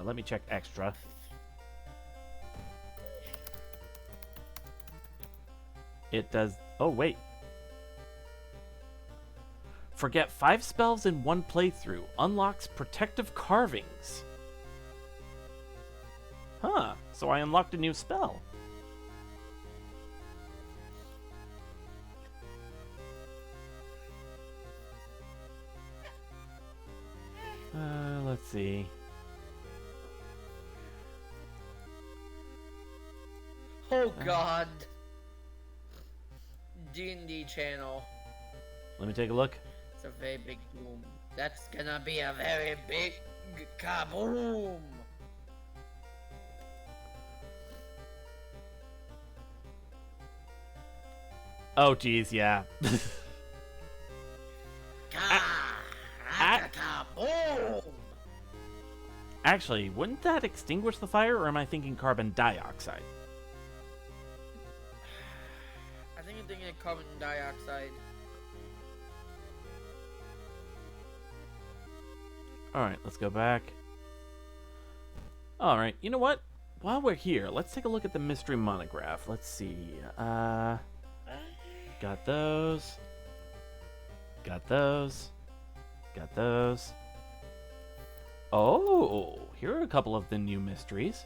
Let me check extra. It does... Oh, wait. Forget 5 spells in one playthrough. Unlocks protective carvings. Huh, so I unlocked a new spell. Let's see. Oh god. D&D channel. Let me take a look. It's a very big boom. That's gonna be a very big kaboom. Oh, geez, yeah. Kaboom! Actually, wouldn't that extinguish the fire, or am I thinking carbon dioxide? I think you're thinking of carbon dioxide. Alright, let's go back. Alright, you know what? While we're here, let's take a look at the mystery monograph. Let's see. Got those. Got those. Got those. Oh, here are a couple of the new mysteries.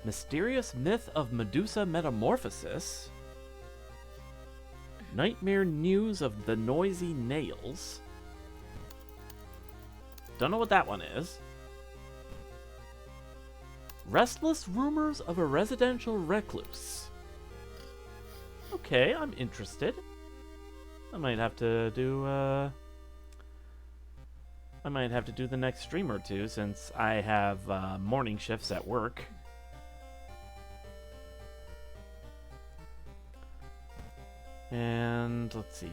Mysterious Myth of Medusa Metamorphosis. Nightmare News of the Noisy Nails. Don't know what that one is. Restless Rumors of a Residential Recluse. Okay, I'm interested. I might have to do, I might have to do the next stream or two since I have morning shifts at work. And let's see,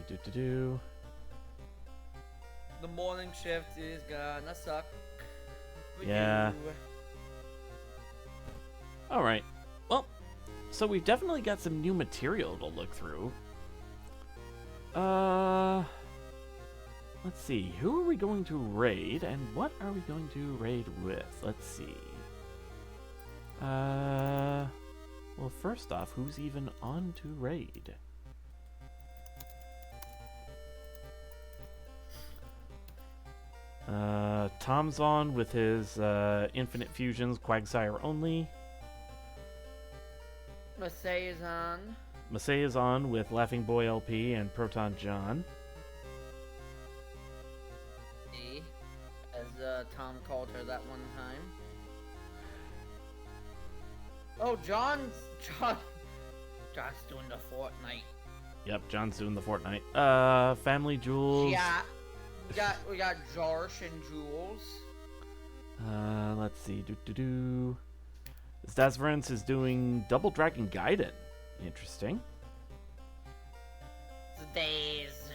The morning shift is gonna suck. For Yeah. you. Alright. Well, so we've definitely got some new material to look through. Let's see. Who are we going to raid, and what are we going to raid with? Let's see. Well, first off, who's even on to raid? Tom's on with his Infinite Fusions, Quagsire only. Masay is on. Masay is on with Laughing Boy LP and Proton John. E, as Tom called her that one time. Oh, John's doing the Fortnite. Yep, John's doing the Fortnite. Family Jewels. Yeah. We got Jarsh and Jules. Let's see. Stasverance is doing Double Dragon Gaiden. Interesting. The days.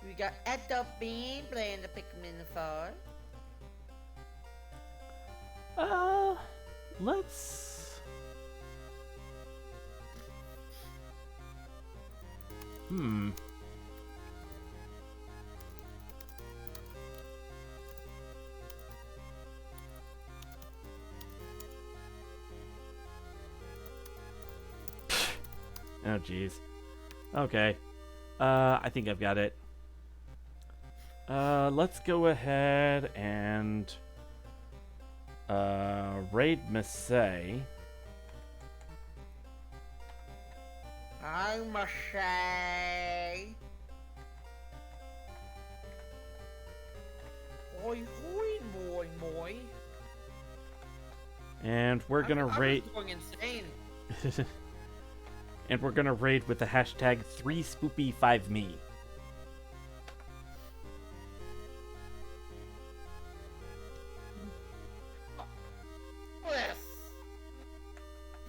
We got Edda Bean playing the Pikmin 4. Let's... Oh, jeez. Okay. I think I've got it. Let's go ahead and raid Masay. Hi, Masay. Hoi hoi, moi moi. And we're gonna raid. I was going insane. And we're gonna raid with the hashtag 3spoopy5me. Yes.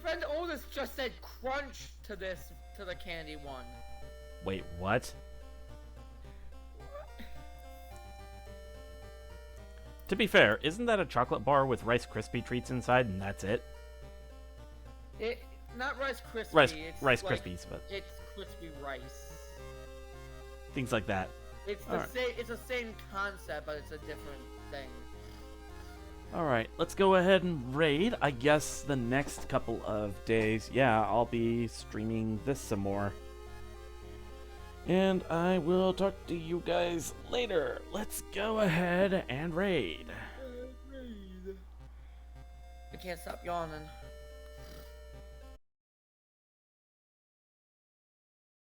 Friend Otis just said crunch to the candy one. Wait, what? To be fair, isn't that a chocolate bar with Rice Krispie treats inside and that's it? Not Rice Krispie. Rice like, Krispies, but it's crispy rice. things like that. It's the same. It's the same concept, but it's a different thing. Alright, let's go ahead and raid. I guess the next couple of days, yeah, I'll be streaming this some more. And I will talk to you guys later. Let's go ahead and raid. I can't stop yawning.